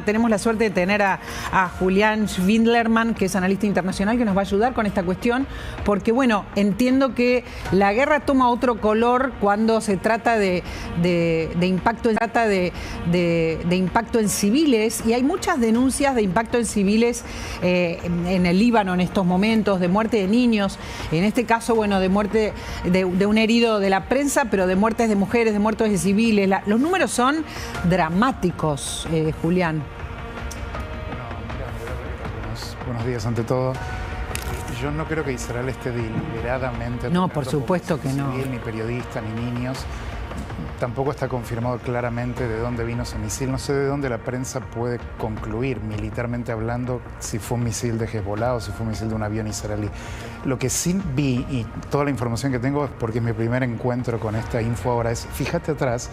Tenemos la suerte de tener a Julián Schwindlerman, que es analista internacional, que nos va a ayudar con esta cuestión, porque bueno, entiendo que la guerra toma otro color cuando se trata de impacto en civiles, y hay muchas denuncias de impacto en civiles en el Líbano en estos momentos, de muerte de niños, en este caso, bueno, de muerte de un herido de la prensa, pero de muertes de mujeres, de muertes de civiles. Los números son dramáticos, Julián. Buenos días ante todo. Yo no creo que Israel esté deliberadamente... No, por supuesto que no. Ni periodistas, ni niños. Tampoco está confirmado claramente de dónde vino ese misil. No sé de dónde la prensa puede concluir, militarmente hablando, si fue un misil de Hezbollah o si fue un misil de un avión israelí. Lo que sí vi, y toda la información que tengo es porque es mi primer encuentro con esta info ahora, es, fíjate atrás,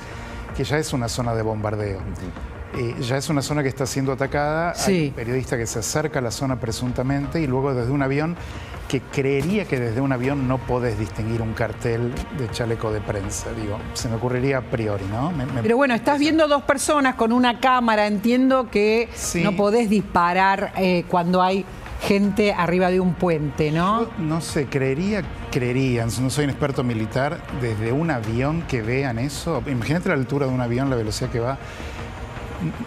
que ya es una zona de bombardeo. Ya es una zona que está siendo atacada, sí. Hay un periodista que se acerca a la zona presuntamente y luego desde un avión, que creería que desde un avión no podés distinguir un cartel de chaleco de prensa, digo, se me ocurriría a priori, ¿no? Pero bueno, estás viendo dos personas con una cámara, entiendo que sí. No podés disparar cuando hay gente arriba de un puente, ¿no? Yo no sé, creerían, no soy un experto militar, desde un avión que vean eso, imagínate la altura de un avión, la velocidad que va.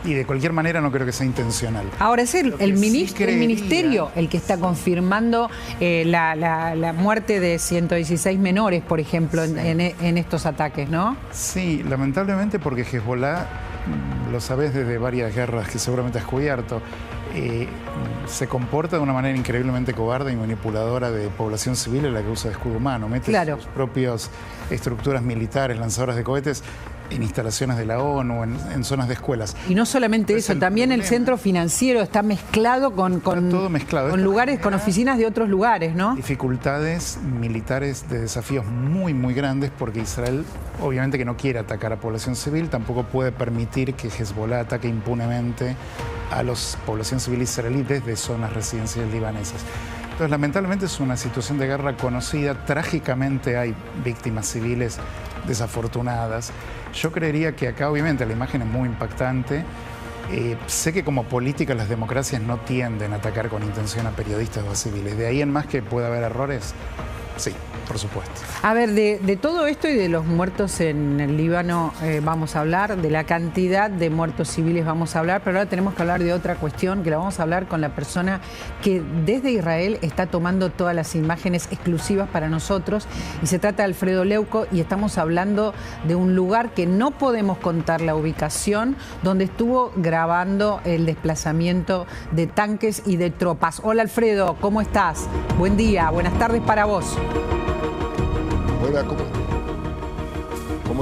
Y de cualquier manera no creo que sea intencional. Ahora es el ministerio el que está confirmando la muerte de 116 menores, por ejemplo, sí. en estos ataques, ¿no? Sí, lamentablemente, porque Hezbollah, lo sabés desde varias guerras que seguramente has cubierto, se comporta de una manera increíblemente cobarde y manipuladora de población civil en la que usa de escudo humano. Mete claro. Sus propias estructuras militares, lanzadoras de cohetes, en instalaciones de la ONU, en zonas de escuelas. Y no solamente eso, también el centro financiero está mezclado con lugares, con oficinas de otros lugares, ¿no? Dificultades militares de desafíos muy, muy grandes, porque Israel obviamente que no quiere atacar a población civil, tampoco puede permitir que Hezbollah ataque impunemente a la población civil israelí desde zonas residenciales libanesas. Entonces, lamentablemente es una situación de guerra conocida, trágicamente hay víctimas civiles desafortunadas. Yo creería que acá obviamente la imagen es muy impactante. Sé que como políticas las democracias no tienden a atacar con intención a periodistas o a civiles. De ahí en más que pueda haber errores, sí, por supuesto. A ver, de todo esto y de los muertos en el Líbano vamos a hablar, de la cantidad de muertos civiles vamos a hablar, pero ahora tenemos que hablar de otra cuestión, que la vamos a hablar con la persona que desde Israel está tomando todas las imágenes exclusivas para nosotros, y se trata de Alfredo Leuco, y estamos hablando de un lugar que no podemos contar la ubicación, donde estuvo grabando el desplazamiento de tanques y de tropas. Hola Alfredo, ¿cómo estás? Buen día, buenas tardes para vos. Hola, ¿cómo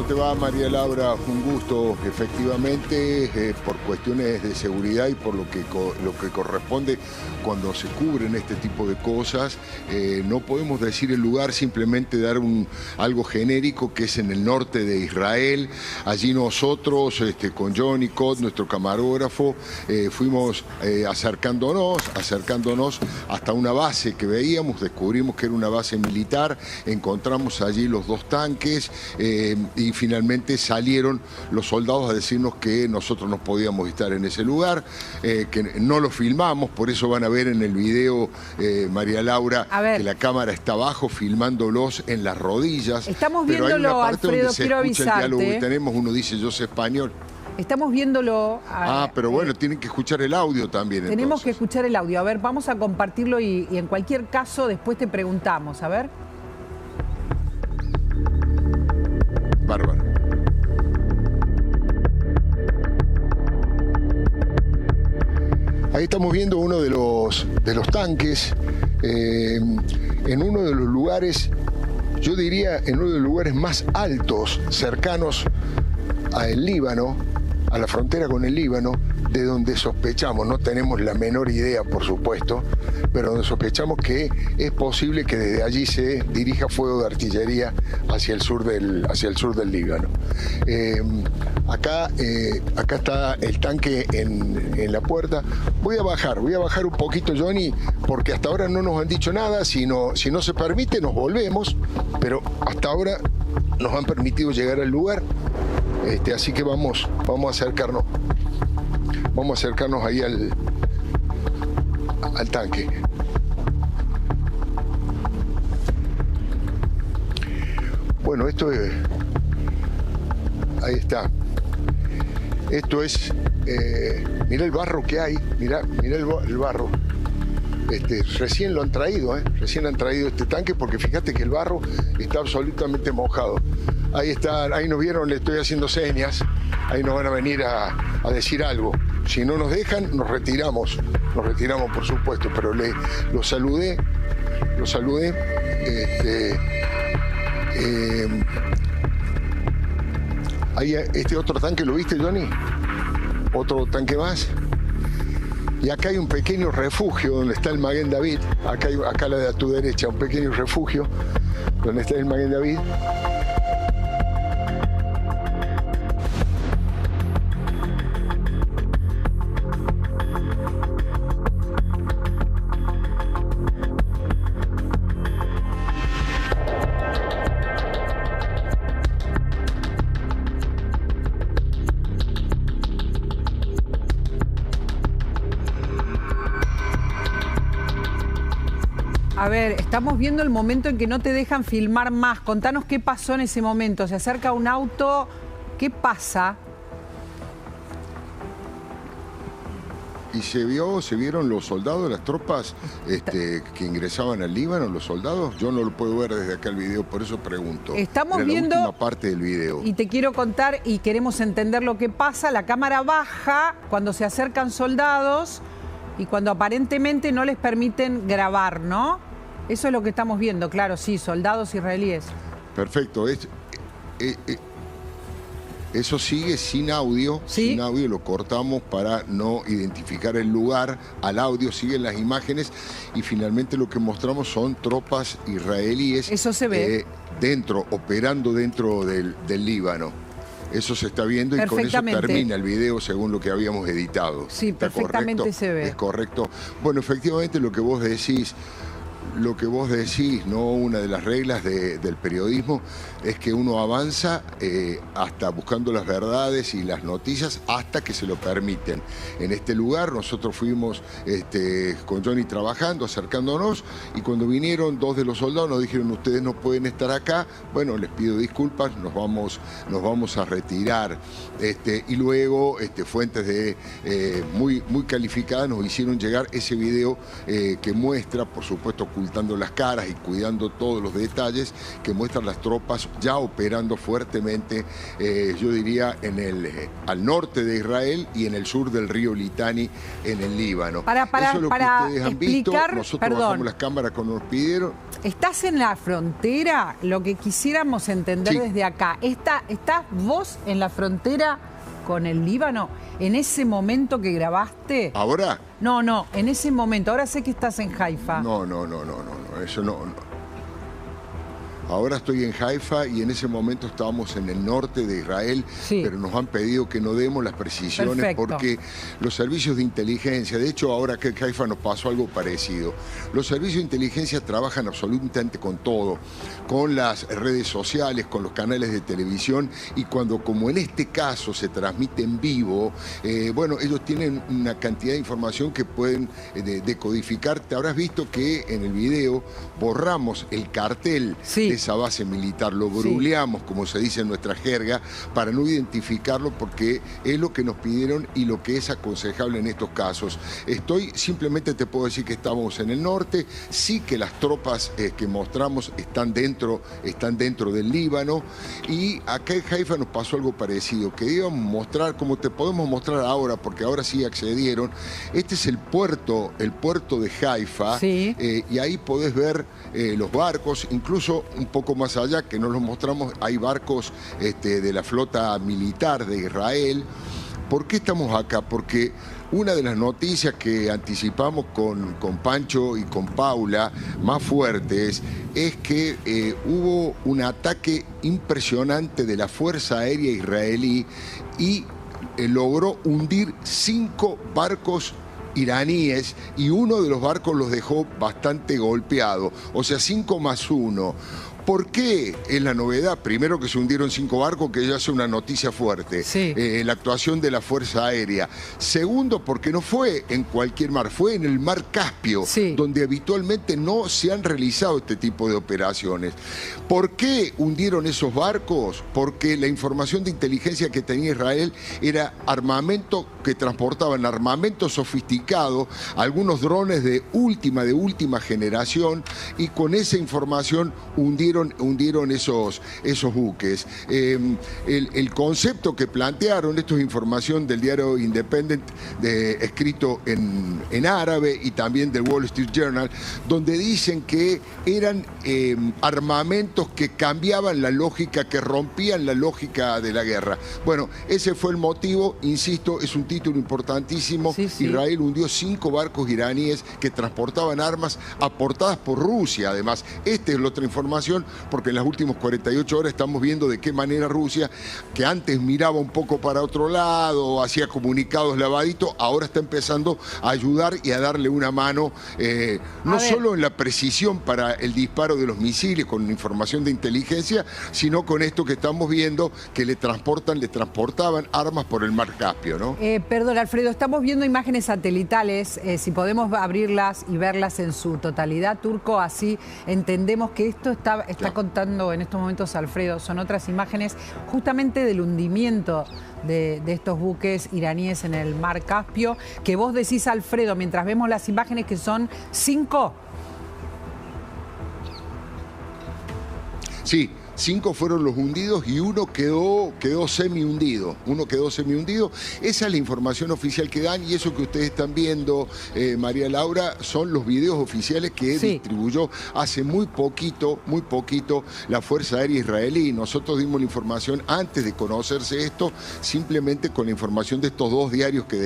te va, María Laura? Un gusto, efectivamente, por cuestiones de seguridad y por lo que corresponde cuando se cubren este tipo de cosas. No podemos decir el lugar, simplemente dar algo genérico, que es en el norte de Israel. Allí nosotros, con Johnny Cott, nuestro camarógrafo, fuimos acercándonos hasta una base que veíamos, descubrimos que era una base militar, encontramos allí los dos tanques, y finalmente salieron los soldados a decirnos que nosotros no podíamos estar en ese lugar, que no lo filmamos, por eso van a ver en el video, María Laura, que la cámara está abajo filmándolos en las rodillas. Estamos viéndolo, Alfredo, quiero avisarte. Y tenemos, uno dice, yo sé español. Estamos viéndolo... pero bueno, tienen que escuchar el audio también. Tenemos que escuchar el audio. A ver, vamos a compartirlo y en cualquier caso después te preguntamos. A ver. Bárbaro. Ahí estamos viendo uno de los tanques en uno de los lugares, yo diría, en uno de los lugares más altos cercanos al Líbano, a la frontera con el Líbano, de donde sospechamos, no tenemos la menor idea, por supuesto, pero donde sospechamos que es posible que desde allí se dirija fuego de artillería hacia el sur del Líbano. Acá está el tanque en la puerta. Voy a bajar un poquito, Johnny, porque hasta ahora no nos han dicho nada. Si no se permite, nos volvemos, pero hasta ahora nos han permitido llegar al lugar, así que vamos a acercarnos. Vamos a acercarnos ahí al tanque. Bueno, esto es... Ahí está. Esto es... mirá el barro que hay, mirá el barro. Recién lo han traído, recién han traído este tanque, porque fíjate que el barro está absolutamente mojado. Ahí está, ahí nos vieron, le estoy haciendo señas, ahí nos van a venir a decir algo. Si no nos dejan, nos retiramos por supuesto, pero lo saludé. Ahí este otro tanque, ¿lo viste, Johnny? Otro tanque más. Y acá hay un pequeño refugio donde está el Maguen David. Acá a la de a tu derecha, un pequeño refugio donde está el Maguen David. A ver, estamos viendo el momento en que no te dejan filmar más. Contanos qué pasó en ese momento. Se acerca un auto, ¿qué pasa? Y se vieron los soldados, las tropas que ingresaban al Líbano, los soldados. Yo no lo puedo ver desde acá el video, por eso pregunto. Estamos Era viendo la última parte del video. Y te quiero contar y queremos entender lo que pasa. La cámara baja cuando se acercan soldados y cuando aparentemente no les permiten grabar, ¿no? Eso es lo que estamos viendo, claro, sí, soldados israelíes. Perfecto. Eso sigue sin audio. ¿Sí? Sin audio, lo cortamos para no identificar el lugar. Al audio siguen las imágenes y finalmente lo que mostramos son tropas israelíes. Eso se ve. Operando dentro del Líbano. Eso se está viendo y con eso termina el video según lo que habíamos editado. Sí, perfectamente correcto? Se ve. Es correcto. Bueno, efectivamente lo que vos decís, ¿no? Una de las reglas del periodismo es que uno avanza hasta buscando las verdades y las noticias hasta que se lo permiten. En este lugar nosotros fuimos con Johnny trabajando, acercándonos, y cuando vinieron dos de los soldados nos dijeron: ustedes no pueden estar acá. Bueno, les pido disculpas, nos vamos a retirar. Y luego fuentes muy calificadas nos hicieron llegar ese video que muestra, por supuesto, ocultando las caras y cuidando todos los detalles, que muestran las tropas ya operando fuertemente, yo diría, al norte de Israel y en el sur del río Litani, en el Líbano. Eso es lo que ustedes han visto. Nosotros bajamos las cámaras cuando nos pidieron. Estás en la frontera, lo que quisiéramos entender desde acá. ¿Estás vos en la frontera con el Líbano en ese momento que grabaste? ¿Ahora? No, en ese momento. Ahora sé que estás en Haifa. No, eso no. Ahora estoy en Haifa y en ese momento estábamos en el norte de Israel, pero nos han pedido que no demos las precisiones porque los servicios de inteligencia, de hecho ahora que en Haifa nos pasó algo parecido, los servicios de inteligencia trabajan absolutamente con todo, con las redes sociales, con los canales de televisión, y cuando, como en este caso, se transmite en vivo, bueno, ellos tienen una cantidad de información que pueden decodificar. Te habrás visto que en el video borramos el cartel de esa base militar, lo bruleamos, como se dice en nuestra jerga, para no identificarlo, porque es lo que nos pidieron y lo que es aconsejable en estos casos. Simplemente te puedo decir que estamos en el norte, sí que las tropas que mostramos están dentro del Líbano, y acá en Haifa nos pasó algo parecido, que íbamos a mostrar, como te podemos mostrar ahora, porque ahora sí accedieron. Este es el puerto de Haifa, y ahí podés ver los barcos, incluso un poco más allá, que no los mostramos, hay barcos de la flota militar de Israel. ¿Por qué estamos acá? Porque una de las noticias que anticipamos con Pancho y con Paula, más fuertes, es que hubo un ataque impresionante de la Fuerza Aérea Israelí y logró hundir 5 barcos iraníes, y uno de los barcos los dejó bastante golpeado, o sea, 5 más 1. ¿Por qué es la novedad? Primero, que se hundieron 5 barcos, que ya es una noticia fuerte. Sí. La actuación de la Fuerza Aérea. Segundo, porque no fue en cualquier mar, fue en el mar Caspio, sí, donde habitualmente no se han realizado este tipo de operaciones. ¿Por qué hundieron esos barcos? Porque la información de inteligencia que tenía Israel era armamento, que transportaban armamento sofisticado, algunos drones de última generación, y con esa información hundieron esos buques. El concepto que plantearon, esto es información del diario Independent, escrito en árabe, y también del Wall Street Journal, donde dicen que eran armamentos que cambiaban la lógica, que rompían la lógica de la guerra. Bueno, ese fue el motivo, insisto, es un título importantísimo. Sí, sí. Israel hundió 5 barcos iraníes que transportaban armas aportadas por Rusia, además. Esta es la otra información, porque en las últimas 48 horas estamos viendo de qué manera Rusia, que antes miraba un poco para otro lado, hacía comunicados lavaditos, ahora está empezando a ayudar y a darle una mano, no solo en la precisión para el disparo de los misiles con información de inteligencia, sino con esto que estamos viendo, que le transportaban armas por el mar Caspio, ¿no? Perdón, Alfredo, estamos viendo imágenes satelitales, si podemos abrirlas y verlas en su totalidad, Turco, así entendemos que esto está contando en estos momentos Alfredo, son otras imágenes justamente del hundimiento de estos buques iraníes en el mar Caspio, que vos decís, Alfredo, mientras vemos las imágenes, que son 5. Sí, 5 fueron los hundidos y uno quedó semi-hundido. Esa es la información oficial que dan, y eso que ustedes están viendo, María Laura, son los videos oficiales que distribuyó hace muy poquito la Fuerza Aérea Israelí. Nosotros dimos la información antes de conocerse esto, simplemente con la información de estos 2 diarios que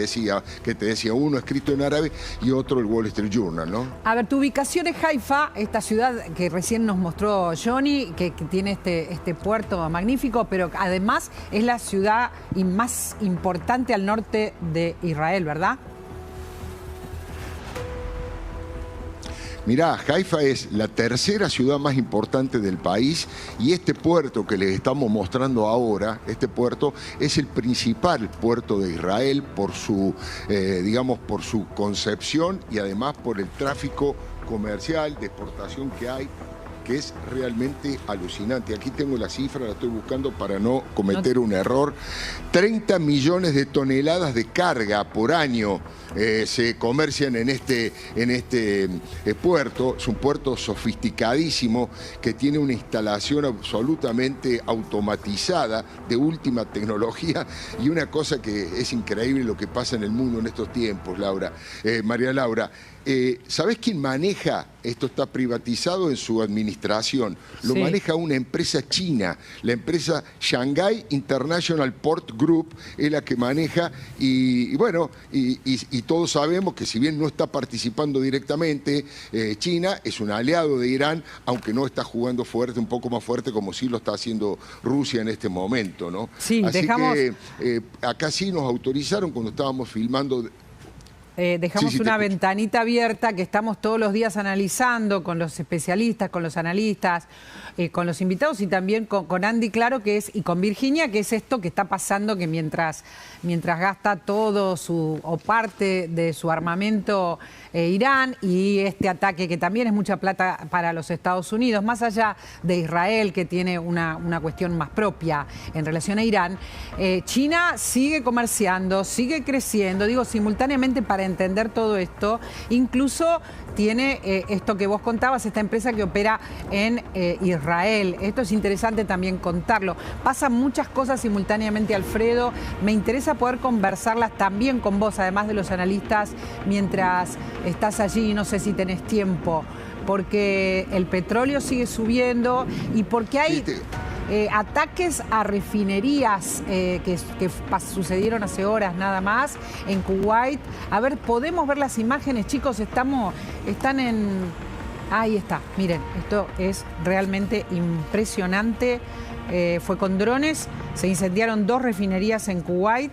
te decía, uno escrito en árabe y otro el Wall Street Journal, ¿no? A ver, tu ubicación es Haifa, esta ciudad que recién nos mostró Johnny, que tiene este puerto magnífico, pero además es la ciudad más importante al norte de Israel, ¿verdad? Mirá, Haifa es la tercera ciudad más importante del país, y este puerto que les estamos mostrando ahora, este puerto es el principal puerto de Israel por su, por su concepción, y además por el tráfico comercial de exportación que hay, que es realmente alucinante. Aquí tengo la cifra, la estoy buscando para no cometer un error. 30 millones de toneladas de carga por año se comercian en este puerto. Es un puerto sofisticadísimo que tiene una instalación absolutamente automatizada, de última tecnología, y una cosa que es increíble lo que pasa en el mundo en estos tiempos, María Laura. ¿Sabés quién maneja? Esto está privatizado en su administración. Lo maneja una empresa china. La empresa Shanghai International Port Group es la que maneja, y todos sabemos que, si bien no está participando directamente, China es un aliado de Irán, aunque no está jugando fuerte, un poco más fuerte, como sí lo está haciendo Rusia en este momento, ¿no? Sí, así que acá sí nos autorizaron cuando estábamos filmando. Dejamos una ventanita abierta que estamos todos los días analizando con los especialistas, con los analistas, con los invitados, y también con Andy, claro, y con Virginia, que es esto que está pasando, que mientras gasta todo o parte de su armamento Irán, y este ataque que también es mucha plata para los Estados Unidos, más allá de Israel, que tiene una cuestión más propia en relación a Irán, China sigue comerciando, sigue creciendo, simultáneamente. Para entender todo esto, incluso tiene esto que vos contabas, esta empresa que opera en Israel. Esto es interesante también contarlo. Pasan muchas cosas simultáneamente, Alfredo. Me interesa poder conversarlas también con vos, además de los analistas, mientras estás allí. No sé si tenés tiempo, porque el petróleo sigue subiendo y porque hay ataques a refinerías que sucedieron hace horas nada más en Kuwait. A ver, podemos ver las imágenes, chicos. Están en... Ahí está, miren, esto es realmente impresionante. Fue con drones, se incendiaron 2 refinerías en Kuwait.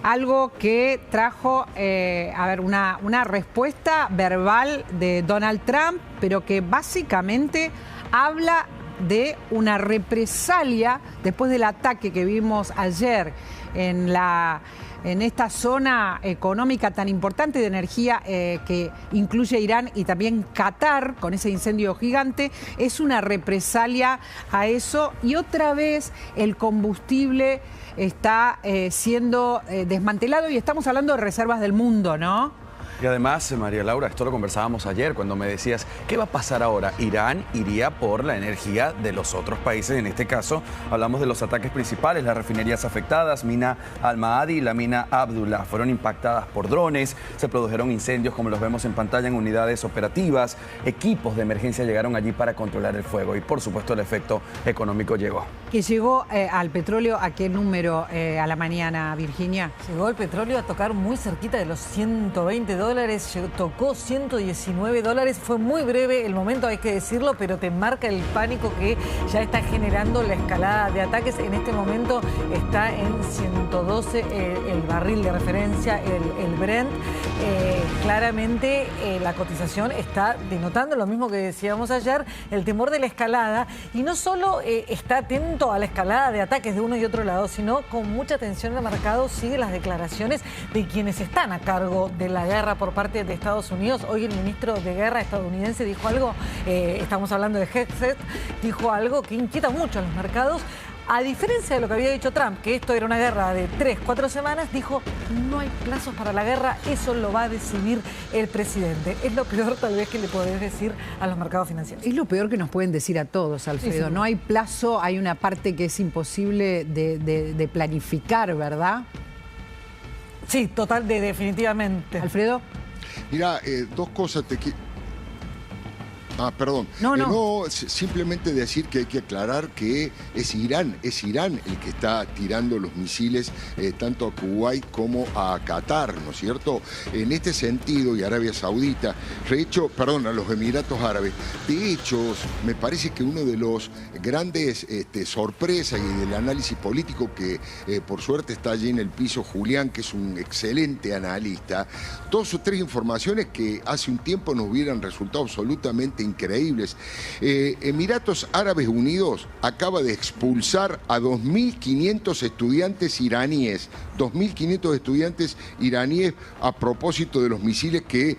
Algo que trajo, una respuesta verbal de Donald Trump, pero que básicamente habla de una represalia después del ataque que vimos ayer en esta zona económica tan importante de energía que incluye Irán y también Qatar, con ese incendio gigante, es una represalia a eso. Y otra vez el combustible está siendo desmantelado y estamos hablando de reservas del mundo, ¿no? Y además, María Laura, esto lo conversábamos ayer cuando me decías, ¿qué va a pasar ahora? Irán iría por la energía de los otros países. En este caso, hablamos de los ataques principales, las refinerías afectadas, mina Al-Maadi y la mina Abdullah. Fueron impactadas por drones, se produjeron incendios, como los vemos en pantalla, en unidades operativas. Equipos de emergencia llegaron allí para controlar el fuego y, por supuesto, el efecto económico llegó. ¿Que llegó al petróleo a qué número a la mañana, Virginia? Llegó el petróleo a tocar muy cerquita de los $120, tocó $119, fue muy breve el momento, hay que decirlo, pero te marca el pánico que ya está generando la escalada de ataques. En este momento está en 112 el barril de referencia, el Brent. Claramente la cotización está denotando lo mismo que decíamos ayer, el temor de la escalada, y no solo está atento a la escalada de ataques de uno y otro lado, sino con mucha atención al mercado sigue las declaraciones de quienes están a cargo de la guerra por parte de Estados Unidos. Hoy el ministro de Guerra estadounidense dijo algo, estamos hablando de Hegseth, dijo algo que inquieta mucho a los mercados. A diferencia de lo que había dicho Trump, que esto era una guerra de 3-4 semanas, dijo, no hay plazos para la guerra, eso lo va a decidir el presidente. Es lo peor tal vez que le podés decir a los mercados financieros. Es lo peor que nos pueden decir a todos, Alfredo. Sí. No hay plazo, hay una parte que es imposible de planificar, ¿verdad? Sí, definitivamente. Alfredo. Mira, dos cosas te quiero... perdón. No, simplemente decir que hay que aclarar que es Irán el que está tirando los misiles tanto a Kuwait como a Qatar, ¿no es cierto? En este sentido, y Arabia Saudita, a los Emiratos Árabes, de hecho, me parece que uno de los grandes sorpresas y del análisis político que por suerte está allí en el piso Julián, que es un excelente analista, 2 o 3 informaciones que hace un tiempo nos hubieran resultado absolutamente increíbles. Emiratos Árabes Unidos acaba de expulsar a 2.500 estudiantes iraníes. 2.500 estudiantes iraníes a propósito de los misiles que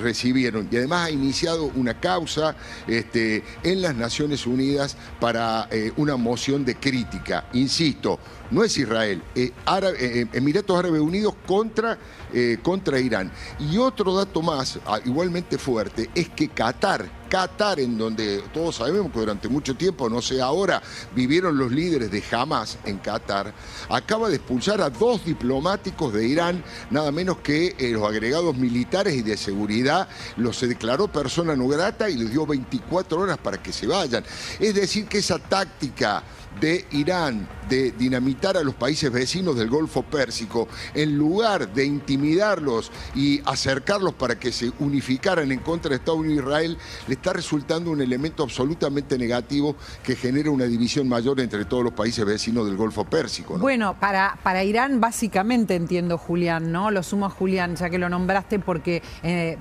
recibieron. Y además ha iniciado una causa en las Naciones Unidas para una moción de crítica. Insisto, no es Israel, Emiratos Árabes Unidos contra Irán. Y otro dato más, igualmente fuerte, es que Qatar, en donde todos sabemos que durante mucho tiempo, no sé ahora, vivieron los líderes de Hamas en Qatar, acaba de expulsar a 2 diplomáticos de Irán, nada menos que los agregados militares y de seguridad, los se declaró persona no grata y les dio 24 horas para que se vayan. Es decir, que esa táctica de Irán de dinamitar a los países vecinos del Golfo Pérsico, en lugar de intimidarlos y acercarlos para que se unificaran en contra de Estados Unidos e Israel, le está resultando un elemento absolutamente negativo que genera una división mayor entre todos los países vecinos del Golfo Pérsico, ¿no? Bueno, para Irán básicamente entiendo, Julián, ¿no? Lo sumo a Julián, ya que lo nombraste, porque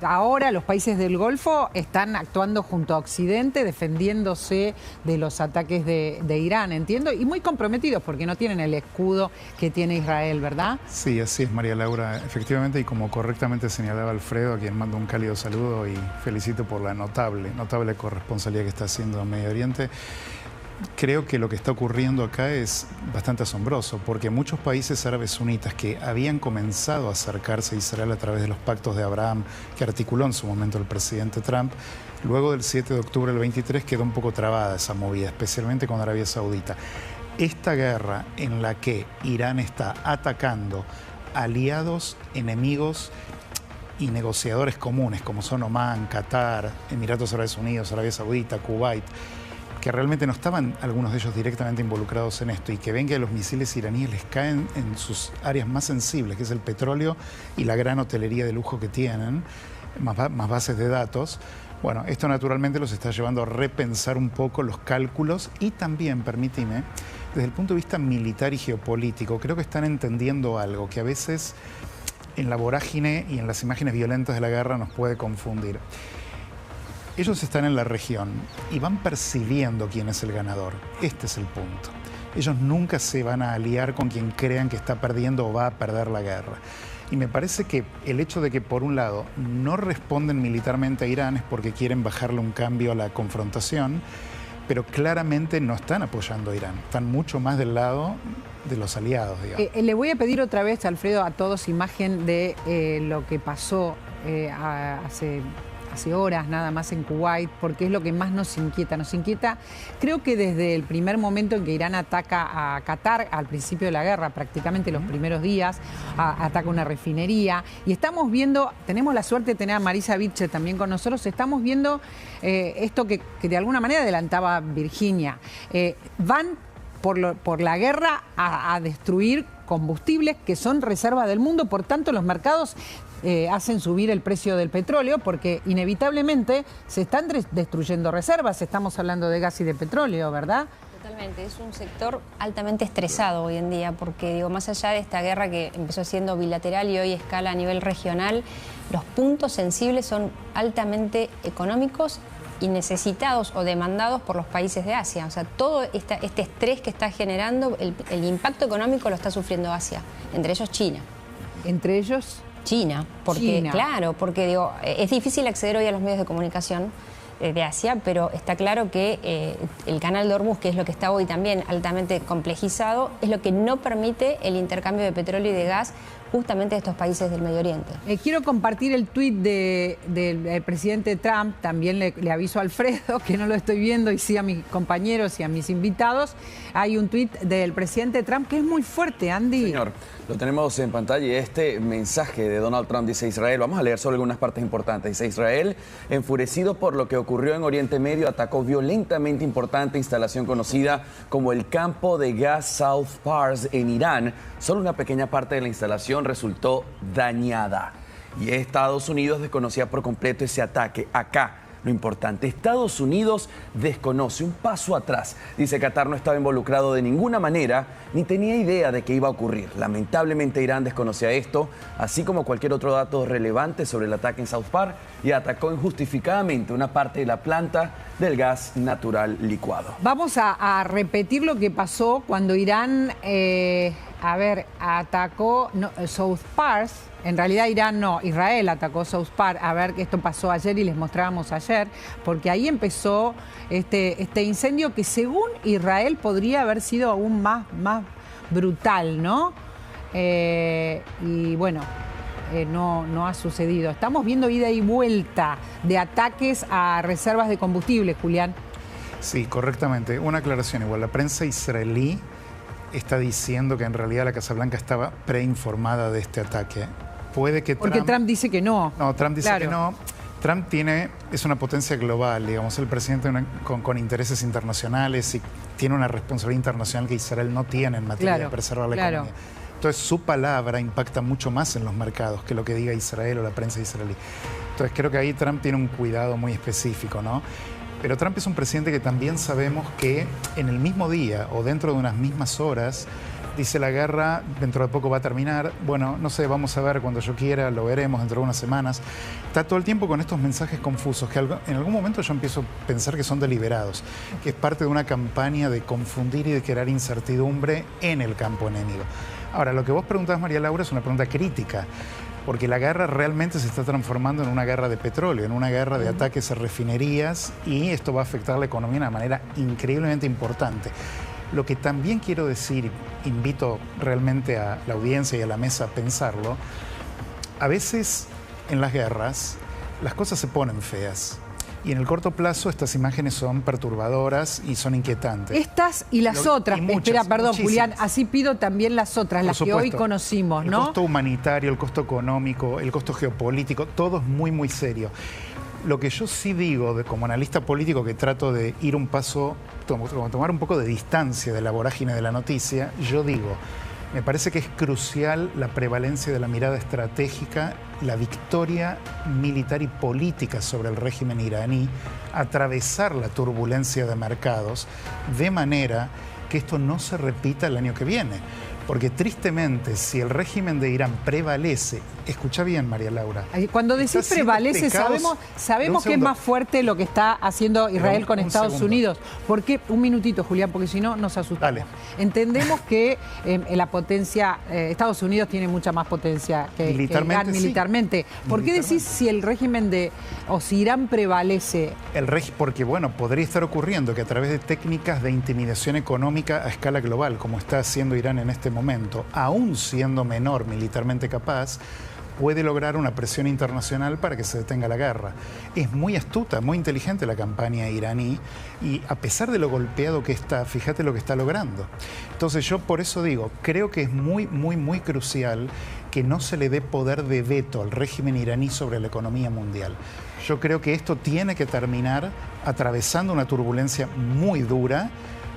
ahora los países del Golfo están actuando junto a Occidente, defendiéndose de los ataques de Irán, entiendo, y muy comprometidos porque no tienen el escudo que tiene Israel, ¿verdad? Sí, así es, María Laura, efectivamente, y como correctamente señalaba Alfredo, a quien mando un cálido saludo y felicito por la notable corresponsalía que está haciendo en Medio Oriente. Creo que lo que está ocurriendo acá es bastante asombroso, porque muchos países árabes sunitas que habían comenzado a acercarse a Israel a través de los pactos de Abraham que articuló en su momento el presidente Trump, luego del 7 de octubre del 23 quedó un poco trabada esa movida, especialmente con Arabia Saudita. Esta guerra en la que Irán está atacando aliados, enemigos y negociadores comunes, como son Omán, Qatar, Emiratos Árabes Unidos, Arabia Saudita, Kuwait, que realmente no estaban algunos de ellos directamente involucrados en esto, y que ven que los misiles iraníes les caen en sus áreas más sensibles, que es el petróleo y la gran hotelería de lujo que tienen, más bases de datos. Bueno, esto naturalmente los está llevando a repensar un poco los cálculos y también, permíteme, desde el punto de vista militar y geopolítico, creo que están entendiendo algo que a veces en la vorágine y en las imágenes violentas de la guerra nos puede confundir. ellos están en la región y van percibiendo quién es el ganador. Este es el punto. Ellos nunca se van a aliar con quien crean que está perdiendo o va a perder la guerra. Y me parece que el hecho de que, por un lado, no responden militarmente a Irán es porque quieren bajarle un cambio a la confrontación, pero claramente no están apoyando a Irán. Están mucho más del lado de los aliados, digamos. Le voy a pedir otra vez, Alfredo, a todos imagen de lo que pasó hace horas nada más en Kuwait, porque es lo que más nos inquieta. Nos inquieta, creo que desde el primer momento en que Irán ataca a Qatar, al principio de la guerra, prácticamente los primeros días, ataca una refinería. Y estamos viendo, tenemos la suerte de tener a Marisa Birche también con nosotros, estamos viendo esto que de alguna manera adelantaba Virginia. Van por la guerra a destruir combustibles que son reserva del mundo, por tanto los mercados hacen subir el precio del petróleo porque inevitablemente se están destruyendo reservas. Estamos hablando de gas y de petróleo, ¿verdad? Totalmente, es un sector altamente estresado hoy en día porque, digo, más allá de esta guerra que empezó siendo bilateral y hoy escala a nivel regional, los puntos sensibles son altamente económicos y necesitados o demandados por los países de Asia. O sea, todo este estrés que está generando, el impacto económico lo está sufriendo Asia, entre ellos China. ¿Entre ellos? China, porque claro, porque digo, es difícil acceder hoy a los medios de comunicación de Asia, pero está claro que el canal de Hormuz, que es lo que está hoy también altamente complejizado, es lo que no permite el intercambio de petróleo y de gas justamente de estos países del Medio Oriente. Quiero compartir el tuit del presidente Trump, también le aviso a Alfredo, que no lo estoy viendo, y sí a mis compañeros y a mis invitados. Hay un tuit del presidente Trump que es muy fuerte, Andy. Señor, lo tenemos en pantalla y este mensaje de Donald Trump dice: Israel, vamos a leer solo algunas partes importantes. Dice: Israel, enfurecido por lo que ocurrió en Oriente Medio, atacó violentamente importante instalación conocida como el campo de gas South Pars en Irán. Solo una pequeña parte de la instalación resultó dañada. Y Estados Unidos desconocía por completo ese ataque. Acá, lo importante, Estados Unidos desconoce, un paso atrás. Dice: Qatar no estaba involucrado de ninguna manera, ni tenía idea de que iba a ocurrir. Lamentablemente Irán desconocía esto, así como cualquier otro dato relevante sobre el ataque en South Park, y atacó injustificadamente una parte de la planta del gas natural licuado. Vamos a repetir lo que pasó cuando Irán, atacó South Pars. En realidad Irán no, Israel atacó South Pars. A ver, que esto pasó ayer y les mostrábamos ayer, porque ahí empezó este incendio que según Israel podría haber sido aún más brutal, ¿no? Y bueno, no ha sucedido. Estamos viendo ida y vuelta de ataques a reservas de combustible, Julián. Sí, correctamente. Una aclaración igual. La prensa israelí está diciendo que en realidad la Casa Blanca estaba preinformada de este ataque. Puede que porque Trump dice que no. No, Trump dice que no. Trump es una potencia global, digamos, el presidente con intereses internacionales y tiene una responsabilidad internacional que Israel no tiene en materia de preservar la economía. Entonces su palabra impacta mucho más en los mercados que lo que diga Israel o la prensa israelí. Entonces creo que ahí Trump tiene un cuidado muy específico, ¿no? Pero Trump es un presidente que también sabemos que en el mismo día o dentro de unas mismas horas dice: la guerra dentro de poco va a terminar. Bueno, no sé, vamos a ver cuando yo quiera, lo veremos dentro de unas semanas. Está todo el tiempo con estos mensajes confusos que en algún momento yo empiezo a pensar que son deliberados, que es parte de una campaña de confundir y de crear incertidumbre en el campo enemigo. Ahora, lo que vos preguntás, María Laura, es una pregunta crítica, porque la guerra realmente se está transformando en una guerra de petróleo, en una guerra de ataques a refinerías, y esto va a afectar la economía de una manera increíblemente importante. Lo que también quiero decir, invito realmente a la audiencia y a la mesa a pensarlo, a veces en las guerras las cosas se ponen feas. Y en el corto plazo estas imágenes son perturbadoras y son inquietantes. Estas y las otras. Espera, perdón, Julián, así pido también las otras, las que hoy conocimos, ¿no? El costo humanitario, el costo económico, el costo geopolítico, todo es muy, muy serio. Lo que yo sí digo, como analista político que trato de ir un paso, tomar un poco de distancia de la vorágine de la noticia, yo digo, me parece que es crucial la prevalencia de la mirada estratégica, la victoria militar y política sobre el régimen iraní, atravesar la turbulencia de mercados de manera que esto no se repita el año que viene. Porque tristemente, si el régimen de Irán prevalece, escucha bien, María Laura. Cuando decís prevalece, sabemos que es más fuerte lo que está haciendo Israel con Estados Unidos. ¿Por qué? Un minutito, Julián, porque si no nos asustamos. Dale. Entendemos que la potencia, Estados Unidos tiene mucha más potencia que Irán militarmente. ¿Por qué decís si el régimen o si Irán prevalece? Porque, bueno, podría estar ocurriendo que a través de técnicas de intimidación económica a escala global, como está haciendo Irán en este momento, aún siendo menor militarmente capaz, puede lograr una presión internacional para que se detenga la guerra. Es muy astuta, muy inteligente la campaña iraní y a pesar de lo golpeado que está, fíjate lo que está logrando. Entonces yo por eso digo, creo que es muy, muy, muy crucial que no se le dé poder de veto al régimen iraní sobre la economía mundial. Yo creo que esto tiene que terminar atravesando una turbulencia muy dura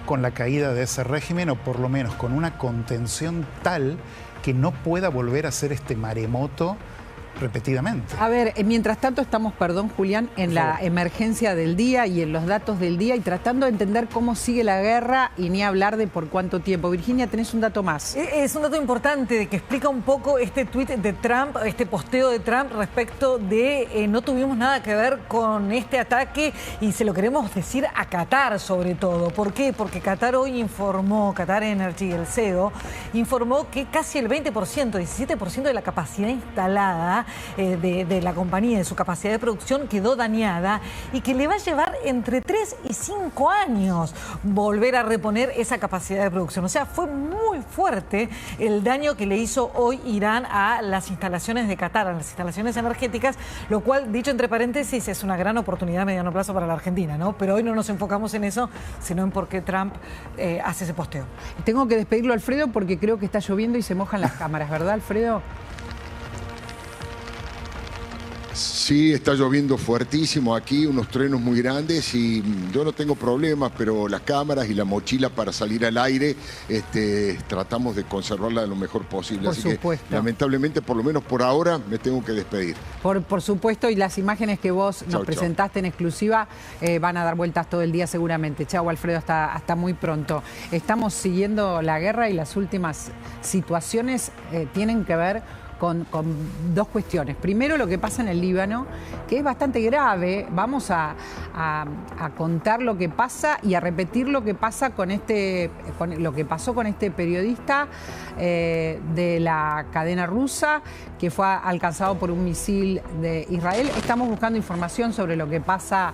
con la caída de ese régimen o por lo menos con una contención tal que no pueda volver a ser este maremoto repetidamente. A ver, mientras tanto estamos, perdón Julián, en la emergencia del día y en los datos del día y tratando de entender cómo sigue la guerra y ni hablar de por cuánto tiempo. Virginia, tenés un dato más. Es un dato importante que explica un poco este tuit de Trump, este posteo de Trump respecto de no tuvimos nada que ver con este ataque y se lo queremos decir a Qatar sobre todo. ¿Por qué? Porque Qatar hoy informó, Qatar Energy, el CEO, informó que casi el 20%, 17% de la capacidad instalada de la compañía, de su capacidad de producción quedó dañada y que le va a llevar entre 3 y 5 años volver a reponer esa capacidad de producción. O sea, fue muy fuerte el daño que le hizo hoy Irán a las instalaciones de Qatar, a las instalaciones energéticas, lo cual, dicho entre paréntesis, es una gran oportunidad a mediano plazo para la Argentina, ¿no? Pero hoy no nos enfocamos en eso, sino en por qué Trump hace ese posteo. Tengo que despedirlo, Alfredo, porque creo que está lloviendo y se mojan las cámaras, ¿verdad, Alfredo? Sí, está lloviendo fuertísimo aquí, unos truenos muy grandes y yo no tengo problemas, pero las cámaras y la mochila para salir al aire tratamos de conservarla lo mejor posible. Por supuesto. Que, lamentablemente, por lo menos por ahora, me tengo que despedir. Por supuesto, y las imágenes que vos nos presentaste en exclusiva van a dar vueltas todo el día seguramente. Chau, Alfredo, hasta muy pronto. Estamos siguiendo la guerra y las últimas situaciones tienen que ver con dos cuestiones. Primero, lo que pasa en el Líbano, que es bastante grave. Vamos a contar lo que pasa y a repetir lo que pasa con lo que pasó con este periodista de la cadena rusa que fue alcanzado por un misil de Israel. Estamos buscando información sobre lo que pasa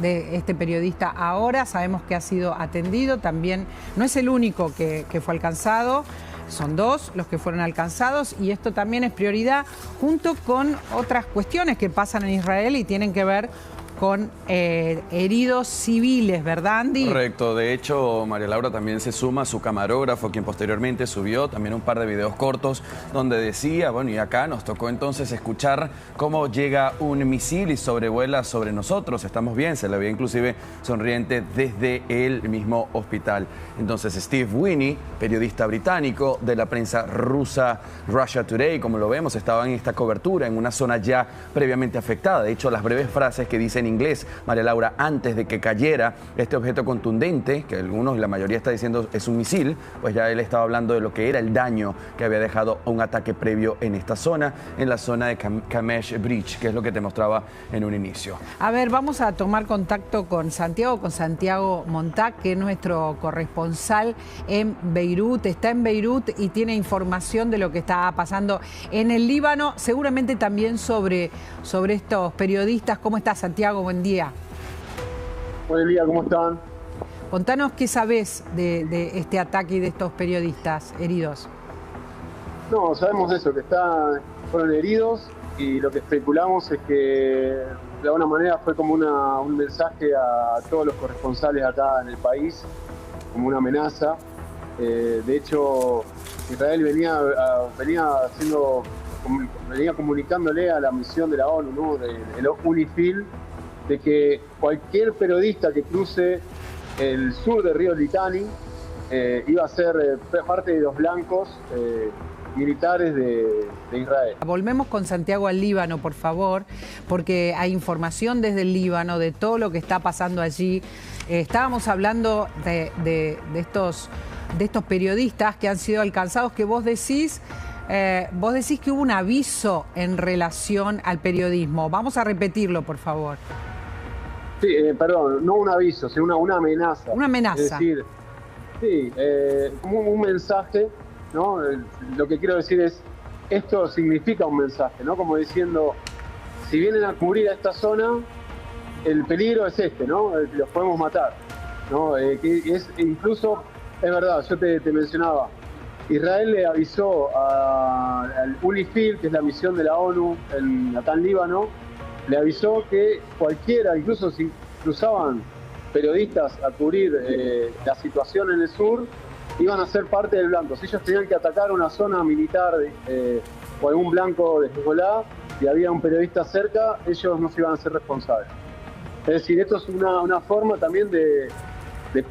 de este periodista ahora. Sabemos que ha sido atendido. También no es el único que fue alcanzado. Son 2 los que fueron alcanzados y esto también es prioridad junto con otras cuestiones que pasan en Israel y tienen que ver con heridos civiles, ¿verdad, Andy? Correcto. De hecho, María Laura también se suma a su camarógrafo, quien posteriormente subió también un par de videos cortos donde decía, bueno, y acá nos tocó entonces escuchar cómo llega un misil y sobrevuela sobre nosotros. Estamos bien, se le veía inclusive sonriente desde el mismo hospital. Entonces, Steve Winnie, periodista británico de la prensa rusa Russia Today, como lo vemos, estaba en esta cobertura en una zona ya previamente afectada. De hecho, las breves frases que dice en inglés, María Laura, antes de que cayera este objeto contundente, que algunos, la mayoría está diciendo es un misil, pues ya él estaba hablando de lo que era el daño que había dejado un ataque previo en esta zona, en la zona de Kamesh Bridge, que es lo que te mostraba en un inicio. A ver, vamos a tomar contacto con Santiago Montag, que es nuestro corresponsal en Beirut. Está en Beirut y tiene información de lo que está pasando en el Líbano, seguramente también sobre estos periodistas. ¿Cómo está, Santiago? Buen día. Buen día, ¿cómo están? Contanos qué sabés de este ataque y de estos periodistas heridos. No, sabemos eso, que fueron heridos y lo que especulamos es que de alguna manera fue como un mensaje a todos los corresponsales acá en el país, como una amenaza. De hecho, Israel venía comunicándole a la misión de la ONU, ¿no? de UNIFIL, de que cualquier periodista que cruce el sur del río Litani iba a ser parte de los blancos militares de Israel. Volvemos con Santiago al Líbano, por favor, porque hay información desde el Líbano de todo lo que está pasando allí. Estábamos hablando de estos de estos periodistas que han sido alcanzados, que vos decís que hubo un aviso en relación al periodismo. Vamos a repetirlo, por favor. Sí, perdón, no un aviso, sino una amenaza. Una amenaza. Es decir, sí, como un mensaje, ¿no? Lo que quiero decir es, esto significa un mensaje, ¿no? Como diciendo, si vienen a cubrir a esta zona, el peligro es este, ¿no? Los podemos matar, ¿no? Que es, incluso, es verdad, yo te mencionaba, Israel le avisó al UNIFIL, que es la misión de la ONU acá en Líbano, le avisó que cualquiera, incluso si cruzaban periodistas a cubrir la situación en el sur, iban a ser parte del blanco. Si ellos tenían que atacar una zona militar o algún blanco de Hezbollah y había un periodista cerca, ellos no se iban a ser responsables. Es decir, esto es una forma también de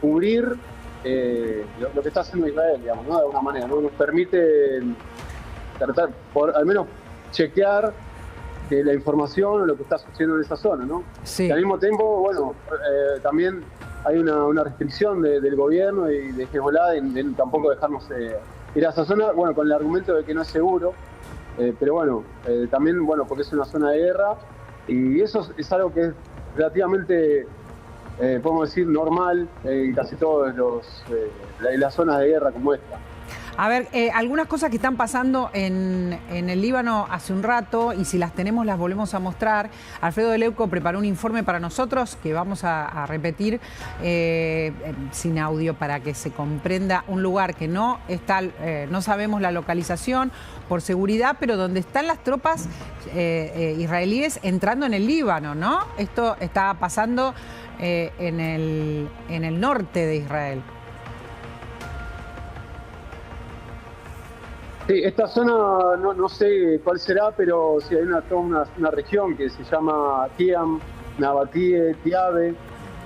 cubrir lo que está haciendo Israel, digamos, ¿no? De alguna manera, ¿no? Nos permite tratar, al menos chequear la información o lo que está sucediendo en esa zona, ¿no? Sí. Y al mismo tiempo, bueno, también hay una restricción del gobierno y de Hezbollah de tampoco dejarnos ir a esa zona, bueno, con el argumento de que no es seguro, pero bueno, también, bueno, porque es una zona de guerra, y eso es algo que es relativamente, podemos decir, normal en casi todas las zonas de guerra como esta. A ver, algunas cosas que están pasando en el Líbano hace un rato, y si las tenemos las volvemos a mostrar. Alfredo de Leuco preparó un informe para nosotros que vamos a repetir sin audio para que se comprenda. Un lugar que no está, no sabemos la localización por seguridad, pero donde están las tropas israelíes entrando en el Líbano, ¿no? Esto está pasando en el norte de Israel. Sí, esta zona no sé cuál será, pero sí hay toda una región que se llama Tiam, Nabatie, Tiabe,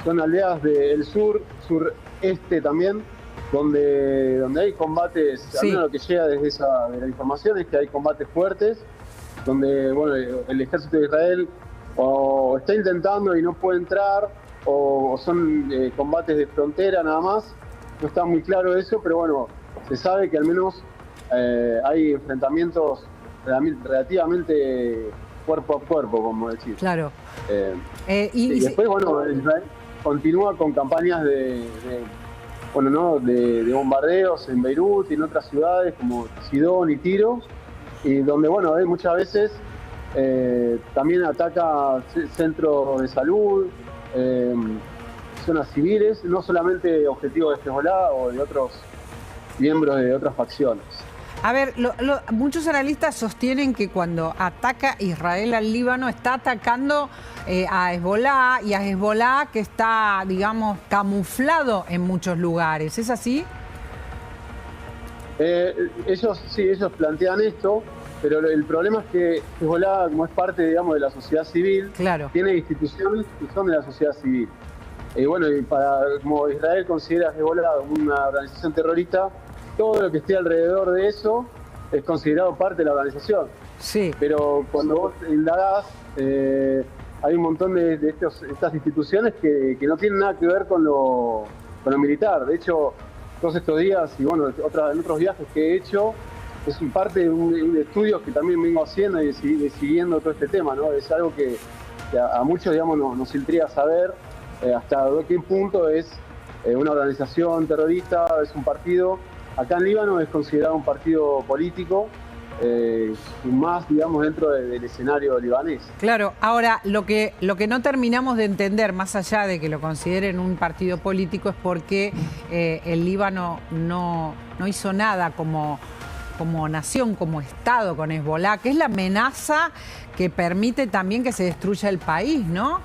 son aldeas del sureste también, donde hay combates, sí. Al menos lo que llega desde de la información es que hay combates fuertes, donde bueno, el ejército de Israel o está intentando y no puede entrar, o son combates de frontera nada más, no está muy claro eso, pero bueno, se sabe que al menos hay enfrentamientos relativamente cuerpo a cuerpo, como decir. Claro. Y después, bueno, Israel continúa con campañas de bombardeos en Beirut y en otras ciudades como Sidón y Tiro, y donde, bueno, muchas veces también ataca centros de salud, zonas civiles, no solamente objetivos de Hezbollah o de otros miembros de otras facciones. A ver, muchos analistas sostienen que cuando ataca Israel al Líbano está atacando a Hezbollah, y a Hezbollah que está, digamos, camuflado en muchos lugares. ¿Es así? Ellos plantean esto, pero el problema es que Hezbollah, como es parte, digamos, de la sociedad civil, claro, tiene instituciones que son de la sociedad civil. Y bueno, como Israel considera a Hezbollah una organización terrorista, todo lo que esté alrededor de eso es considerado parte de la organización. Sí. Pero cuando vos indagás, hay un montón de estas instituciones que no tienen nada que ver con lo militar. De hecho, todos estos días y bueno, en otros viajes que he hecho, es parte de un estudio que también vengo haciendo y siguiendo todo este tema, ¿no? Es algo que a muchos, digamos, nos intriga saber hasta qué punto es una organización terrorista, es un partido. Acá en Líbano es considerado un partido político, más, digamos, dentro del escenario libanés. Claro, ahora, lo que no terminamos de entender, más allá de que lo consideren un partido político, es por qué el Líbano no hizo nada como nación, como Estado con Hezbollah, que es la amenaza que permite también que se destruya el país, ¿no?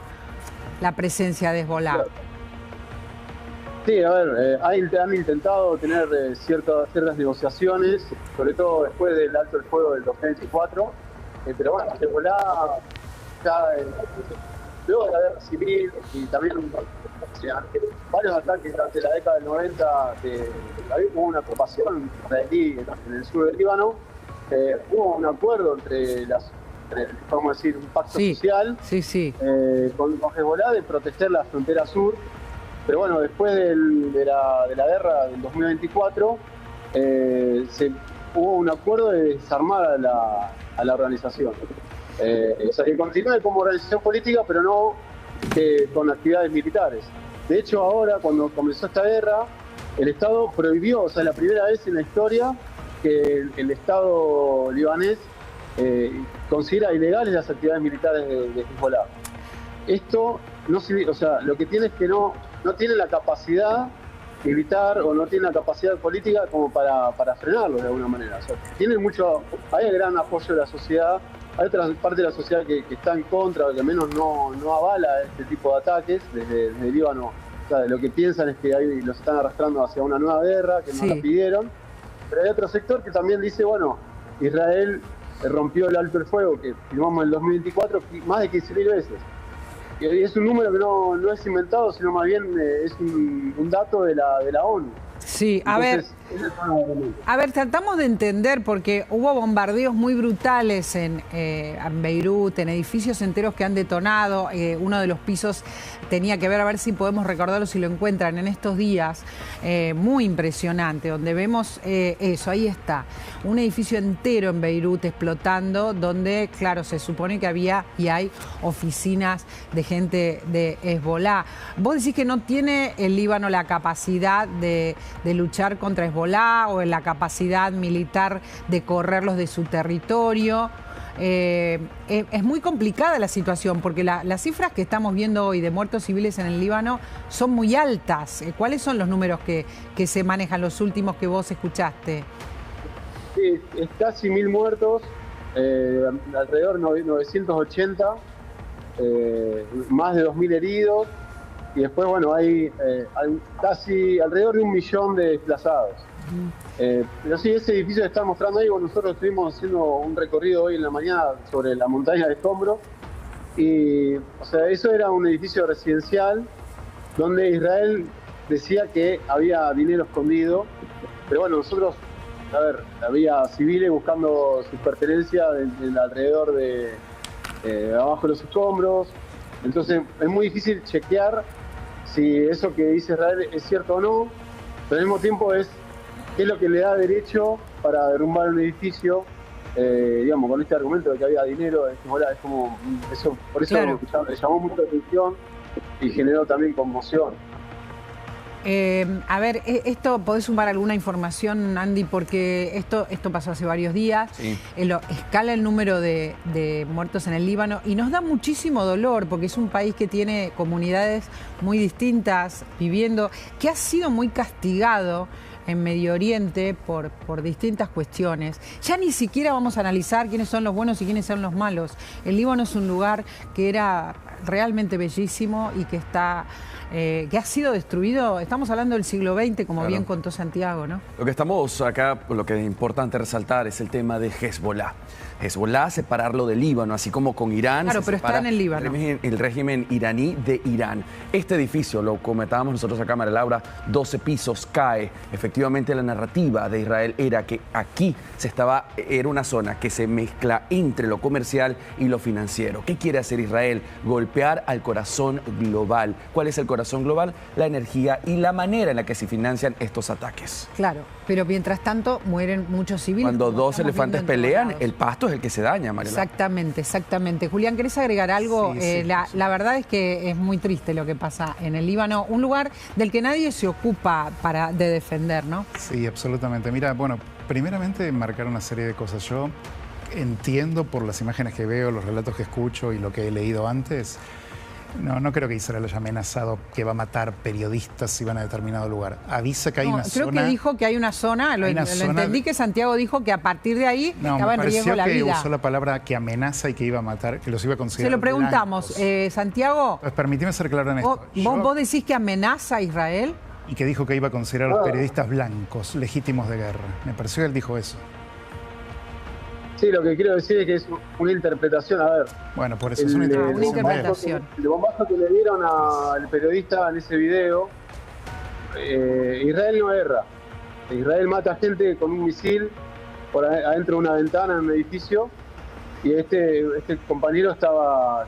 La presencia de Hezbollah. Claro. Sí, a ver, han intentado tener ciertas negociaciones, sobre todo después del alto el fuego del 2024, pero bueno, Hezbollah ya luego de la guerra civil y también varios ataques durante la década del 90, hubo una ocupación israelí en el sur del Líbano, hubo un acuerdo vamos a decir, un pacto social sí. con Hezbollah de proteger la frontera sur. Pero bueno, después de la guerra del 2024, hubo un acuerdo de desarmar a la organización. O sea, que continúe como organización política, pero no con actividades militares. De hecho, ahora, cuando comenzó esta guerra, el Estado prohibió, o sea, la primera vez en la historia que el Estado libanés considera ilegales las actividades militares de Hezbollah. Esto no, o sea, lo que tiene es que no tiene la capacidad militar o no tiene la capacidad política como para frenarlo de alguna manera. O sea, hay gran apoyo de la sociedad, hay otra parte de la sociedad que está en contra, o que al menos no avala este tipo de ataques desde Líbano. O sea, lo que piensan es que ahí los están arrastrando hacia una nueva guerra, que no la pidieron. Pero hay otro sector que también dice, bueno, Israel rompió el alto el fuego que firmamos en el 2024 más de 15.000 veces. Y es un número que no es inventado, sino más bien es un dato de la ONU. Sí, a ver, tratamos de entender, porque hubo bombardeos muy brutales en Beirut, en edificios enteros que han detonado. Uno de los pisos tenía que ver, a ver si podemos recordarlo, si lo encuentran en estos días, muy impresionante, donde vemos eso, ahí está, un edificio entero en Beirut explotando, donde, claro, se supone que había y hay oficinas de gente de Hezbollah. Vos decís que no tiene el Líbano la capacidad de luchar contra Hezbollah o en la capacidad militar de correrlos de su territorio. Es muy complicada la situación porque las cifras que estamos viendo hoy de muertos civiles en el Líbano son muy altas. ¿Cuáles son los números que se manejan, los últimos que vos escuchaste? Sí, es casi 1.000 muertos, alrededor de 980, más de 2.000 heridos. Y después, bueno, hay casi alrededor de 1 millón de desplazados. Pero sí, ese edificio que está mostrando ahí, bueno, nosotros estuvimos haciendo un recorrido hoy en la mañana sobre la montaña de escombros. Y, o sea, eso era un edificio residencial donde Israel decía que había dinero escondido. Pero bueno, nosotros, a ver, había civiles buscando sus pertenencias alrededor de abajo de los escombros. Entonces, es muy difícil chequear si eso que dice Israel es cierto o no, pero al mismo tiempo qué es lo que le da derecho para derrumbar un edificio, digamos, con este argumento de que había dinero. Es como eso, por eso claro, le llamó mucho la atención y generó también conmoción. A ver, esto podés sumar alguna información, Andy, porque esto pasó hace varios días. Sí. Escala el número de muertos en el Líbano y nos da muchísimo dolor porque es un país que tiene comunidades muy distintas viviendo, que ha sido muy castigado en Medio Oriente por distintas cuestiones. Ya ni siquiera vamos a analizar quiénes son los buenos y quiénes son los malos. El Líbano es un lugar que era realmente bellísimo y que ha sido destruido. Estamos hablando del siglo XX, como claro, bien contó Santiago, ¿no? Lo que estamos acá, lo que es importante resaltar es el tema de Hezbollah. Hezbollah, separarlo del Líbano, así como con Irán. Claro, pero está en el Líbano. El régimen iraní de Irán. Este edificio, lo comentábamos nosotros acá, María Laura, 12 pisos, cae. Efectivamente, la narrativa de Israel era que aquí era una zona que se mezcla entre lo comercial y lo financiero. ¿Qué quiere hacer Israel? Golpear al corazón global. ¿Cuál es el corazón global? La energía y la manera en la que se financian estos ataques. Claro, pero mientras tanto mueren muchos civiles. Cuando dos elefantes pelean, el pasto es el que se daña, María Laura. Exactamente, exactamente. Julián, ¿querés agregar algo? Sí, la verdad es que es muy triste lo que pasa en el Líbano, un lugar del que nadie se ocupa de defender, ¿no? Sí, absolutamente. Mira, bueno, primeramente marcar una serie de cosas. Yo entiendo por las imágenes que veo, los relatos que escucho y lo que he leído antes. No creo que Israel haya amenazado que va a matar periodistas si van a determinado lugar. Avisa que hay una zona... Creo que dijo que hay una zona, lo entendí que Santiago dijo que a partir de ahí estaba en riesgo la vida. Me pareció que usó la palabra que amenaza y que iba a matar, que los iba a considerar Se lo preguntamos. Santiago... Pues permíteme ser claro en esto. ¿Vos decís que amenaza a Israel? Y que dijo que iba a considerar a los periodistas blancos, legítimos de guerra. Me pareció que él dijo eso. Sí, lo que quiero decir es que es una interpretación, a ver. Bueno, por eso es una interpretación. El bombazo que le dieron al periodista en ese video, Israel no erra. Israel mata gente con un misil por adentro de una ventana en un edificio y este compañero estaba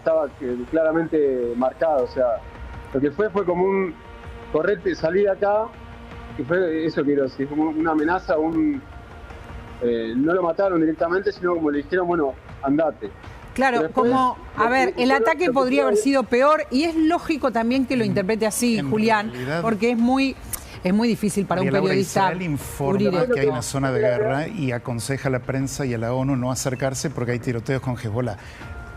claramente marcado. O sea, lo que fue como correte, salí de acá, y fue eso quiero decir, como una amenaza, no lo mataron directamente, sino como le dijeron, bueno, andate. Claro, Después, como, a ver, el ataque podría haber sido peor y es lógico también que lo interprete así, Julián, porque es muy difícil para un periodista. Israel informa que hay una zona de guerra y aconseja a la prensa y a la ONU no acercarse porque hay tiroteos con Hezbollah.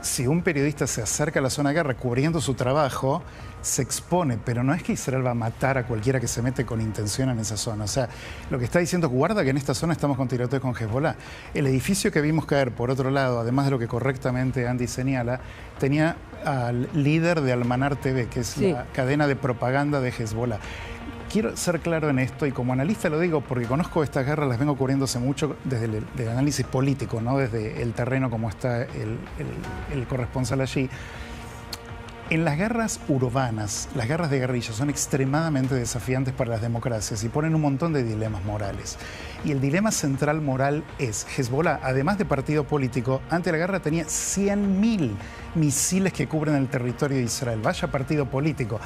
Si un periodista se acerca a la zona de guerra cubriendo su trabajo, se expone, pero no es que Israel va a matar a cualquiera que se mete con intención en esa zona. O sea, lo que está diciendo es, guarda que en esta zona estamos con tiroteos con Hezbollah. El edificio que vimos caer, por otro lado, además de lo que correctamente Andy señala, tenía al líder de Almanar TV, que es la cadena de propaganda de Hezbollah. Quiero ser claro en esto, y como analista lo digo porque conozco estas guerras, las vengo cubriendo hace mucho desde el análisis político, no desde el terreno como está el corresponsal allí. En las guerras urbanas, las guerras de guerrilla son extremadamente desafiantes para las democracias y ponen un montón de dilemas morales. Y el dilema central moral es, Hezbollah, además de partido político, ante la guerra tenía 100.000 misiles que cubren el territorio de Israel. Vaya partido político.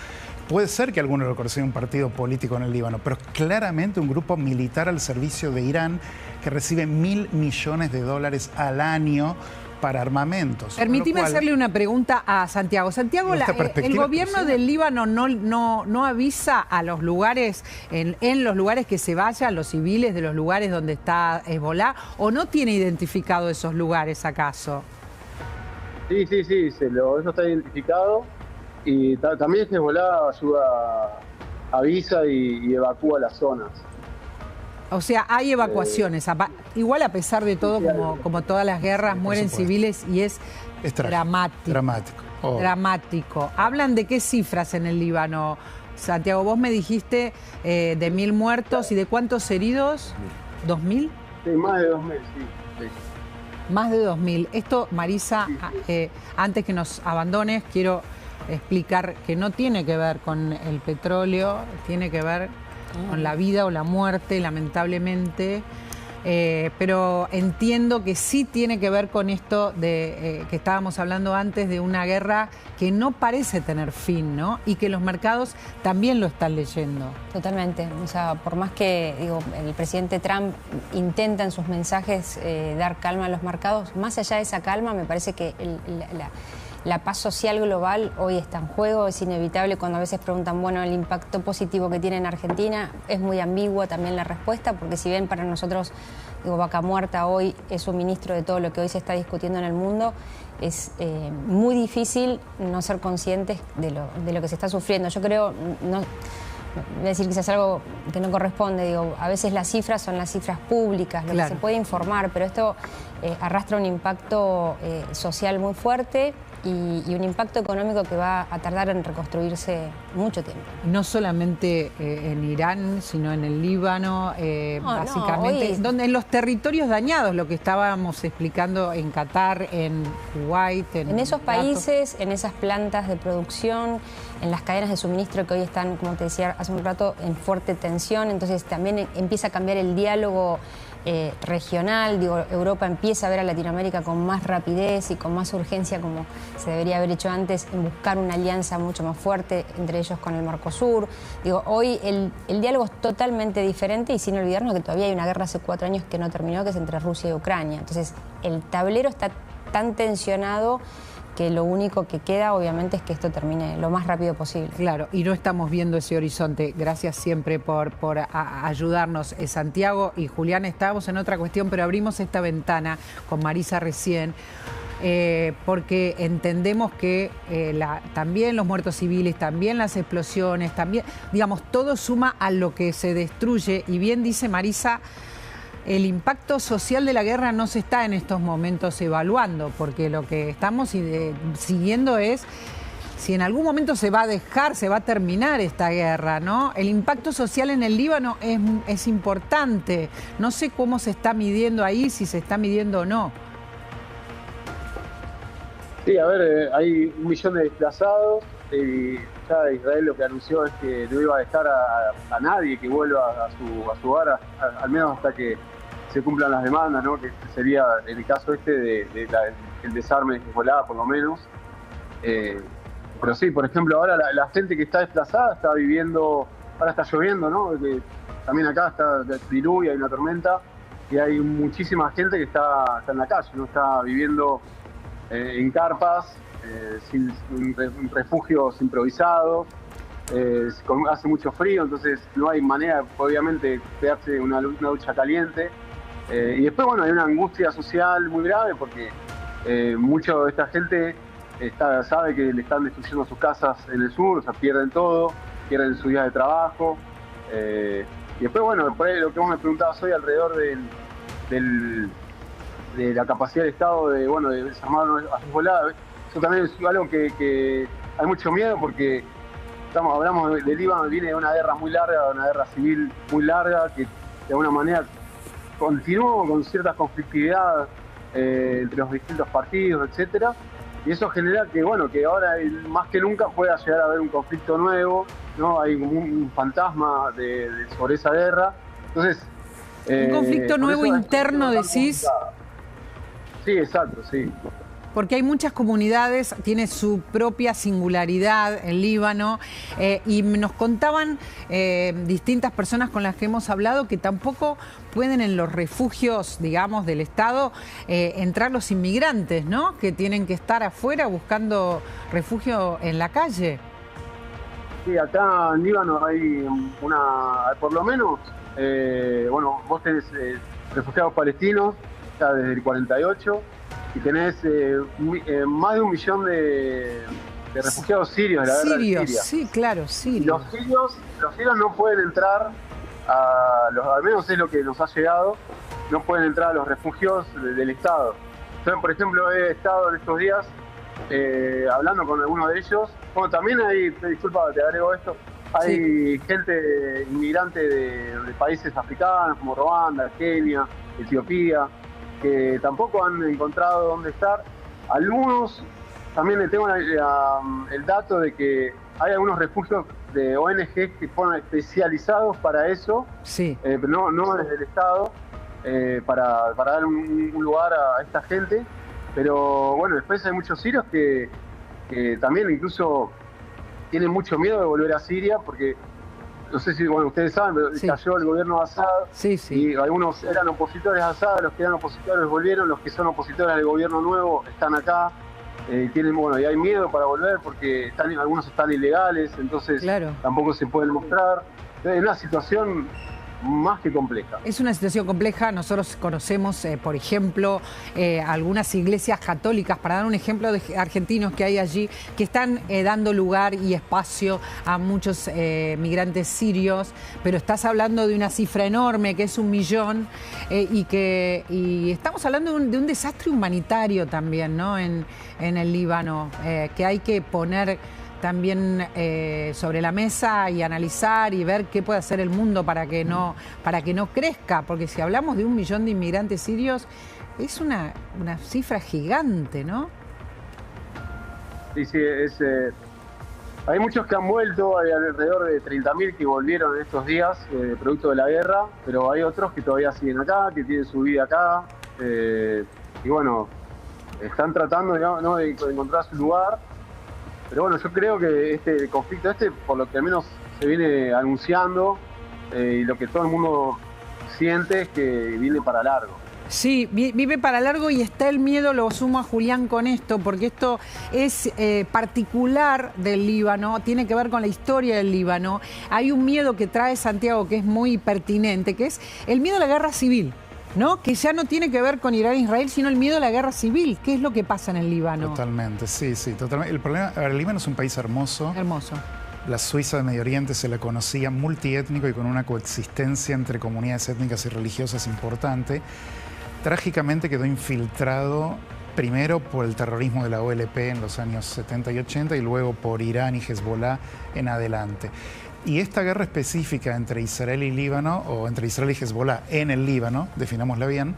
Puede ser que alguno lo considere un partido político en el Líbano, pero claramente un grupo militar al servicio de Irán que recibe $1.000 millones al año para armamentos. Permíteme hacerle una pregunta a Santiago. Santiago, el gobierno del Líbano no avisa a los lugares, en los lugares que se vayan los civiles de los lugares donde está Hezbollah, ¿o no tiene identificado esos lugares acaso? Sí, eso está identificado. Y también Hezbollah ayuda, avisa y evacúa las zonas. O sea, hay evacuaciones. Igual a pesar de todo, como todas las guerras, mueren civiles y es dramático. Dramático. ¿Hablan de qué cifras en el Líbano? Santiago, vos me dijiste de 1.000 muertos y de cuántos heridos. ¿2.000? Sí, más de 2.000, sí. Más de 2.000. Esto, Marisa, antes que nos abandones, quiero explicar que no tiene que ver con el petróleo, tiene que ver con la vida o la muerte, lamentablemente, pero entiendo que sí tiene que ver con esto de que estábamos hablando antes, de una guerra que no parece tener fin, ¿no? Y que los mercados también lo están leyendo. Totalmente. O sea, por más que el presidente Trump intenta en sus mensajes dar calma a los mercados, más allá de esa calma, me parece que la paz social global hoy está en juego. Es inevitable cuando a veces preguntan, bueno, el impacto positivo que tiene en Argentina, es muy ambigua también la respuesta, porque si bien para nosotros, Vaca Muerta hoy es un ministro de todo lo que hoy se está discutiendo en el mundo, es muy difícil no ser conscientes de lo que se está sufriendo. Yo creo, no voy a decir quizás algo que no corresponde, a veces las cifras son las cifras públicas, lo que se puede informar, pero esto arrastra un impacto social muy fuerte y un impacto económico que va a tardar en reconstruirse mucho tiempo. No solamente en Irán, sino en el Líbano, básicamente, en los territorios dañados, lo que estábamos explicando en Qatar, en Kuwait, en esos países, en esas plantas de producción, en las cadenas de suministro que hoy están, como te decía hace un rato, en fuerte tensión. Entonces también empieza a cambiar el diálogo regional. Europa empieza a ver a Latinoamérica con más rapidez y con más urgencia, como se debería haber hecho antes, en buscar una alianza mucho más fuerte, entre ellos con el Mercosur. Hoy el diálogo es totalmente diferente, y sin olvidarnos que todavía hay una guerra hace 4 años que no terminó, que es entre Rusia y Ucrania. Entonces el tablero está tan tensionado que lo único que queda, obviamente, es que esto termine lo más rápido posible. Claro, y no estamos viendo ese horizonte. Gracias siempre por ayudarnos, Santiago y Julián. Estábamos en otra cuestión, pero abrimos esta ventana con Marisa recién, porque entendemos que también los muertos civiles, también las explosiones, también, todo suma a lo que se destruye. Y bien dice Marisa, el impacto social de la guerra no se está en estos momentos evaluando, porque lo que estamos siguiendo es si en algún momento se va a terminar esta guerra, ¿no? El impacto social en el Líbano es importante. No sé cómo se está midiendo ahí, si se está midiendo o no. Sí, a ver, hay 1 millón de desplazados. Y ya Israel lo que anunció es que no iba a dejar a nadie que vuelva a su hogar, al menos hasta que se cumplan las demandas, ¿no? Que sería en el caso el desarme de Hezbollah, por lo menos. Pero sí, por ejemplo, ahora la gente que está desplazada está viviendo ahora está lloviendo, ¿no? Porque también acá está diluvio, hay una tormenta y hay muchísima gente que está en la calle, ¿no? Está viviendo en carpas, sin refugios improvisados, hace mucho frío, entonces no hay manera, obviamente, de darse una ducha caliente. Y después, bueno, hay una angustia social muy grave porque mucha de esta gente sabe que le están destruyendo sus casas en el sur, o sea, pierden todo, pierden su día de trabajo. Y después, bueno, por ahí lo que vos me preguntabas hoy alrededor de la capacidad del Estado de desarmar a Hezbollah, eso también es algo que hay mucho miedo porque hablamos de Líbano, viene de una guerra muy larga, de una guerra civil muy larga, que de alguna manera continuó con cierta conflictividad entre los distintos partidos, etcétera, y eso genera que ahora más que nunca pueda llegar a haber un conflicto nuevo, ¿no? Hay un fantasma sobre esa guerra. Entonces, un conflicto nuevo interno, decís. Sí, exacto, sí. Porque hay muchas comunidades, tiene su propia singularidad el Líbano, y nos contaban distintas personas con las que hemos hablado que tampoco pueden en los refugios, digamos, del Estado entrar los inmigrantes, ¿no? Que tienen que estar afuera buscando refugio en la calle. Sí, acá en Líbano hay por lo menos, vos tenés refugiados palestinos ya desde el 48, y tenés más de 1 millón de refugiados sirios de la guerra de Siria. Sí, claro, sirios. Los sirios no pueden entrar, al menos es lo que nos ha llegado, no pueden entrar a los refugios del Estado. Yo, por ejemplo, he estado en estos días hablando con algunos de ellos. Bueno, también hay, disculpa, te agrego esto, hay gente inmigrante de países africanos como Ruanda, Kenia, Etiopía, que tampoco han encontrado dónde estar. Algunos, también tengo el dato de que hay algunos refugios de ONG que fueron especializados para eso, pero no desde el Estado, para dar un lugar a esta gente. Pero bueno, después hay muchos sirios que también incluso tienen mucho miedo de volver a Siria porque, no sé si ustedes saben, pero cayó el gobierno de Assad, y algunos eran opositores a Assad, los que eran opositores volvieron, los que son opositores al gobierno nuevo están acá, y hay miedo para volver porque algunos están ilegales, entonces tampoco se pueden mostrar. Es una situación más que compleja. Es una situación compleja. Nosotros conocemos, por ejemplo, algunas iglesias católicas, para dar un ejemplo de argentinos que hay allí, que están dando lugar y espacio a muchos migrantes sirios, pero estás hablando de una cifra enorme, que es 1 millón, y estamos hablando de un desastre humanitario también, ¿no? En el Líbano, que hay que poner también sobre la mesa y analizar y ver qué puede hacer el mundo para que no crezca, porque si hablamos de 1 millón de inmigrantes sirios es una cifra gigante, ¿no? Sí, hay muchos que han vuelto, hay alrededor de 30.000 que volvieron en estos días producto de la guerra, pero hay otros que todavía siguen acá, que tienen su vida acá, y bueno, están tratando, ¿no? de encontrar su lugar. Pero bueno, yo creo que este conflicto, por lo que al menos se viene anunciando, y lo que todo el mundo siente es que viene para largo. Sí, vive para largo, y está el miedo, lo sumo a Julián con esto, porque esto es particular del Líbano, tiene que ver con la historia del Líbano. Hay un miedo que trae Santiago que es muy pertinente, que es el miedo a la guerra civil, ¿no? Que ya no tiene que ver con Irán e Israel, sino el miedo a la guerra civil. ¿Qué es lo que pasa en el Líbano? Totalmente, sí, totalmente. El problema, el Líbano es un país hermoso. Hermoso. La Suiza de Medio Oriente se la conocía multiétnico y con una coexistencia entre comunidades étnicas y religiosas importante. Trágicamente quedó infiltrado primero por el terrorismo de la OLP en los años 70 y 80 y luego por Irán y Hezbollah en adelante. Y esta guerra específica entre Israel y Líbano, o entre Israel y Hezbollah en el Líbano, definámosla bien,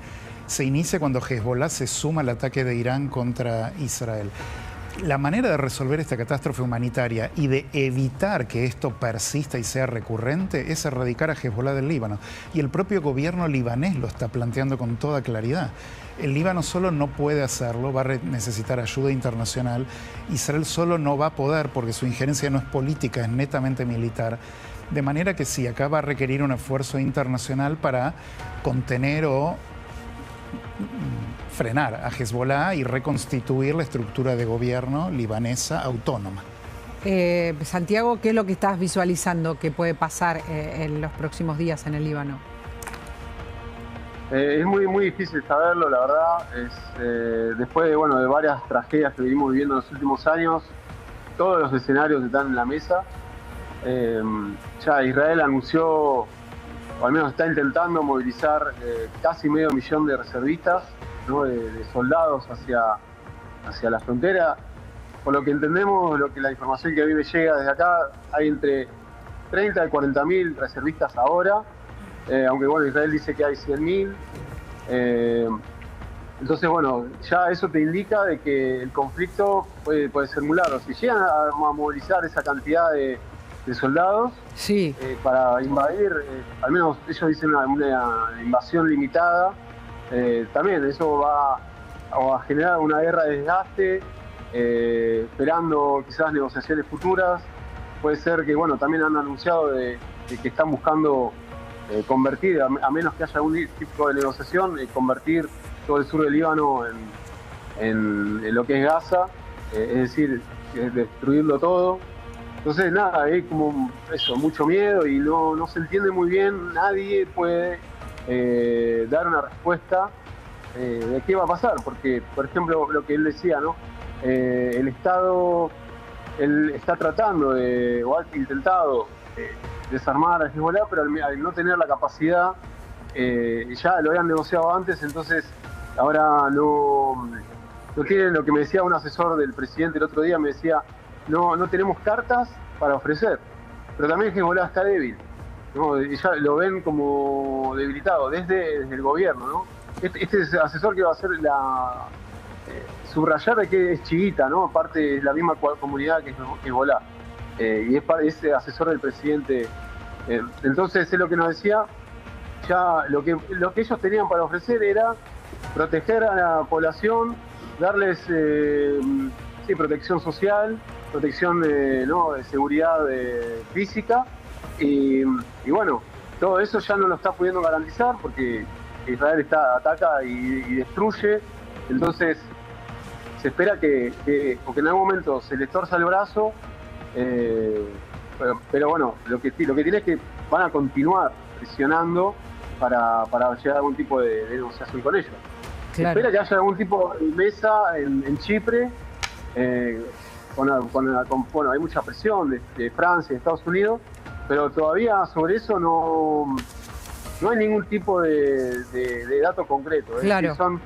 se inicia cuando Hezbollah se suma al ataque de Irán contra Israel. La manera de resolver esta catástrofe humanitaria y de evitar que esto persista y sea recurrente es erradicar a Hezbollah del Líbano. Y el propio gobierno libanés lo está planteando con toda claridad. El Líbano solo no puede hacerlo, va a necesitar ayuda internacional. Israel solo no va a poder porque su injerencia no es política, es netamente militar. De manera que sí, acá va a requerir un esfuerzo internacional para contener o frenar a Hezbollah y reconstituir la estructura de gobierno libanesa autónoma. Santiago, ¿qué es lo que estás visualizando que puede pasar en los próximos días en el Líbano? Es muy difícil saberlo, la verdad. Después de varias tragedias que venimos viviendo en los últimos años, todos los escenarios están en la mesa. Ya Israel anunció, o al menos está intentando movilizar casi 500.000 de reservistas, ¿no? de soldados hacia la frontera. Por lo que entendemos, la información que a mí me llega desde acá, hay entre 30 y 40.000 reservistas ahora, aunque Israel dice que hay 100.000. Entonces, ya eso te indica de que el conflicto puede ser muy largo. Si llegan a movilizar esa cantidad de soldados, sí, para invadir, al menos ellos dicen una invasión limitada, también eso va a generar una guerra de desgaste, esperando quizás negociaciones futuras. Puede ser que, también han anunciado de que están buscando convertir, a menos que haya algún tipo de negociación, convertir todo el sur del Líbano en lo que es Gaza, es decir, destruirlo todo. Entonces, nada, hay como eso, mucho miedo y no se entiende muy bien, nadie puede dar una respuesta de qué va a pasar, porque, por ejemplo, lo que él decía, ¿no? El Estado él está tratando o ha intentado desarmar a Hezbollah, pero al no tener la capacidad, ya lo habían negociado antes, entonces ahora no tienen. Lo que me decía un asesor del presidente el otro día, me decía, no tenemos cartas para ofrecer, pero también Hezbollah está débil, ¿no? Y ya lo ven como debilitado desde el gobierno, ¿no? Este asesor que va a hacer subrayar de que es chiquita, ¿no? Aparte es la misma comunidad que Hezbollah, y es asesor del presidente. Entonces es lo que nos decía, ya lo que ellos tenían para ofrecer era proteger a la población, darles protección social, protección de seguridad física, y todo eso ya no lo está pudiendo garantizar porque Israel ataca y destruye. Entonces se espera que en algún momento se les torza el brazo, pero lo que tiene es que van a continuar presionando para llegar a algún tipo de negociación con ellos. Claro. Se espera que haya algún tipo de mesa en Chipre, hay mucha presión de Francia y de Estados Unidos, pero todavía sobre eso no hay ningún tipo de dato concreto. Claro. Son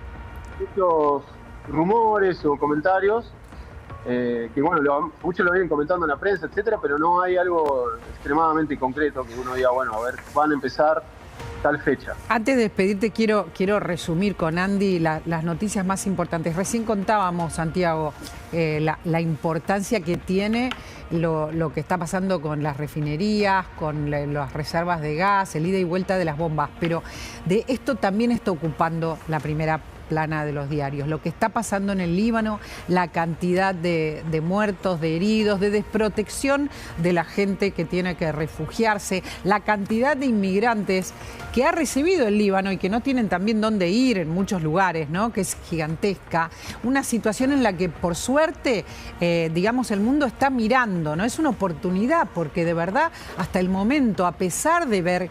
muchos rumores o comentarios que muchos lo vienen comentando en la prensa, etcétera, pero no hay algo extremadamente concreto que uno diga, a ver, van a empezar tal fecha. Antes de despedirte, quiero resumir con Andy las noticias más importantes. Recién contábamos, Santiago, la importancia que tiene lo que está pasando con las refinerías, con las reservas de gas, el ida y vuelta de las bombas, pero de esto también está ocupando la primera plana de los diarios. Lo que está pasando en el Líbano, la cantidad de muertos, de heridos, de desprotección de la gente que tiene que refugiarse, la cantidad de inmigrantes que ha recibido el Líbano y que no tienen también dónde ir en muchos lugares, ¿no? Que es gigantesca. Una situación en la que, por suerte, el mundo está mirando, ¿no? Es una oportunidad porque, de verdad, hasta el momento, a pesar de ver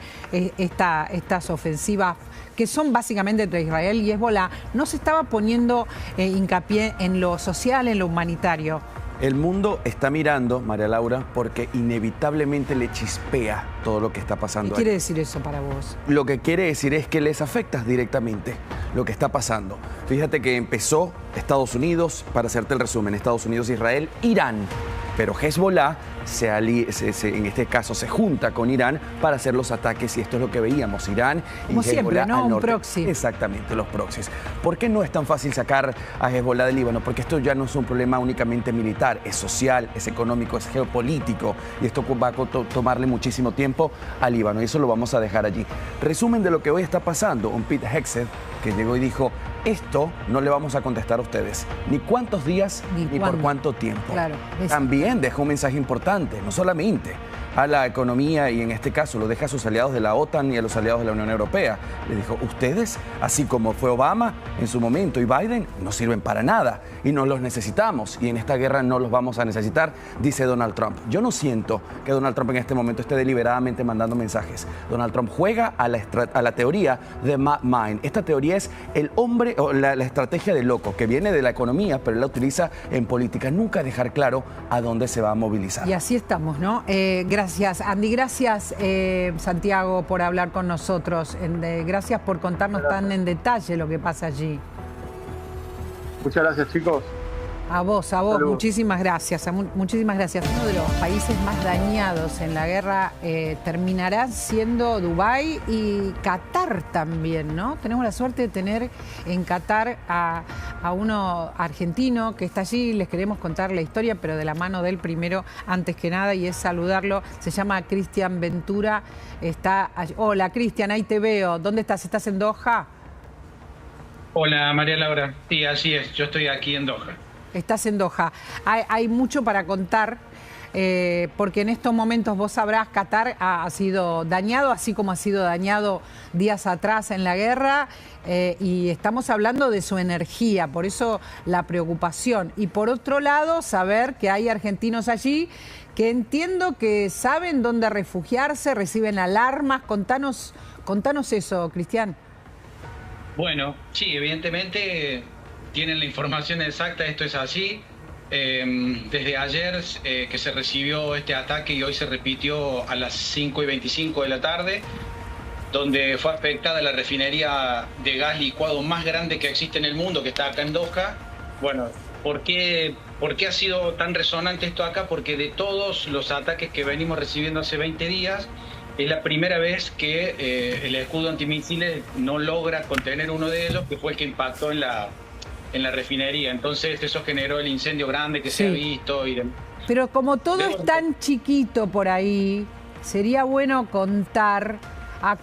estas ofensivas que son básicamente entre Israel y Hezbollah, no se estaba poniendo hincapié en lo social, en lo humanitario. El mundo está mirando, María Laura, porque inevitablemente le chispea todo lo que está pasando. ¿Qué quiere decir eso para vos? Lo que quiere decir es que les afecta directamente lo que está pasando. Fíjate que empezó Estados Unidos, para hacerte el resumen, Estados Unidos, Israel, Irán. Pero Hezbollah, en este caso, se junta con Irán para hacer los ataques, y esto es lo que veíamos, Irán y como Hezbollah siempre, ¿no? al norte. Un proxy. Exactamente, los proxies. ¿Por qué no es tan fácil sacar a Hezbollah del Líbano? Porque esto ya no es un problema únicamente militar, es social, es económico, es geopolítico, y esto va a tomarle muchísimo tiempo al Líbano, y eso lo vamos a dejar allí. Resumen de lo que hoy está pasando, un Pete Hegseth que llegó y dijo, esto no le vamos a contestar a ustedes, ni cuántos días, ni por cuánto tiempo. Claro, también dejó un mensaje importante. importante, no solamente a la economía y en este caso lo deja a sus aliados de la OTAN y a los aliados de la Unión Europea. Le dijo, ustedes, así como fue Obama en su momento y Biden, no sirven para nada y no los necesitamos y en esta guerra no los vamos a necesitar, dice Donald Trump. Yo no siento que Donald Trump en este momento esté deliberadamente mandando mensajes. Donald Trump juega a la teoría de Matt Mind. Esta teoría es el hombre o la estrategia del loco que viene de la economía, pero él la utiliza en política. Nunca dejar claro a dónde se va a movilizar. Y así estamos, ¿no? Gracias, Andy. Gracias, Santiago, por hablar con nosotros. Gracias por contarnos tan en detalle lo que pasa allí. Muchas gracias, chicos. A vos, Saludos. muchísimas gracias. Muchísimas gracias. Uno de los países más dañados en la guerra terminará siendo Dubái y Qatar también, ¿no? Tenemos la suerte de tener en Qatar a uno argentino que está allí. Les queremos contar la historia, pero de la mano de él primero, antes que nada, y es saludarlo. Se llama Cristian Ventura. Está allí. Hola, Cristian, ahí te veo. ¿Dónde estás? ¿Estás en Doha? Hola, María Laura. Sí, así es. Yo estoy aquí en Doha. Estás en Doha. Hay mucho para contar, porque en estos momentos vos sabrás, Qatar ha sido dañado, así como ha sido dañado días atrás en la guerra, y estamos hablando de su energía, por eso la preocupación. Y por otro lado, saber que hay argentinos allí que entiendo que saben dónde refugiarse, reciben alarmas. Contanos eso, Cristian. Bueno, sí, evidentemente tienen la información exacta, esto es así. Desde ayer que se recibió este ataque y hoy se repitió a las 5:25 de la tarde, donde fue afectada la refinería de gas licuado más grande que existe en el mundo, que está acá en Doha. Bueno, ¿por qué ha sido tan resonante esto acá? Porque de todos los ataques que venimos recibiendo hace 20 días, es la primera vez que el escudo antimisiles no logra contener uno de ellos, que fue el que impactó en la refinería. Entonces eso generó el incendio grande que se ha visto. Pero como todo es tan chiquito por ahí, sería bueno contar a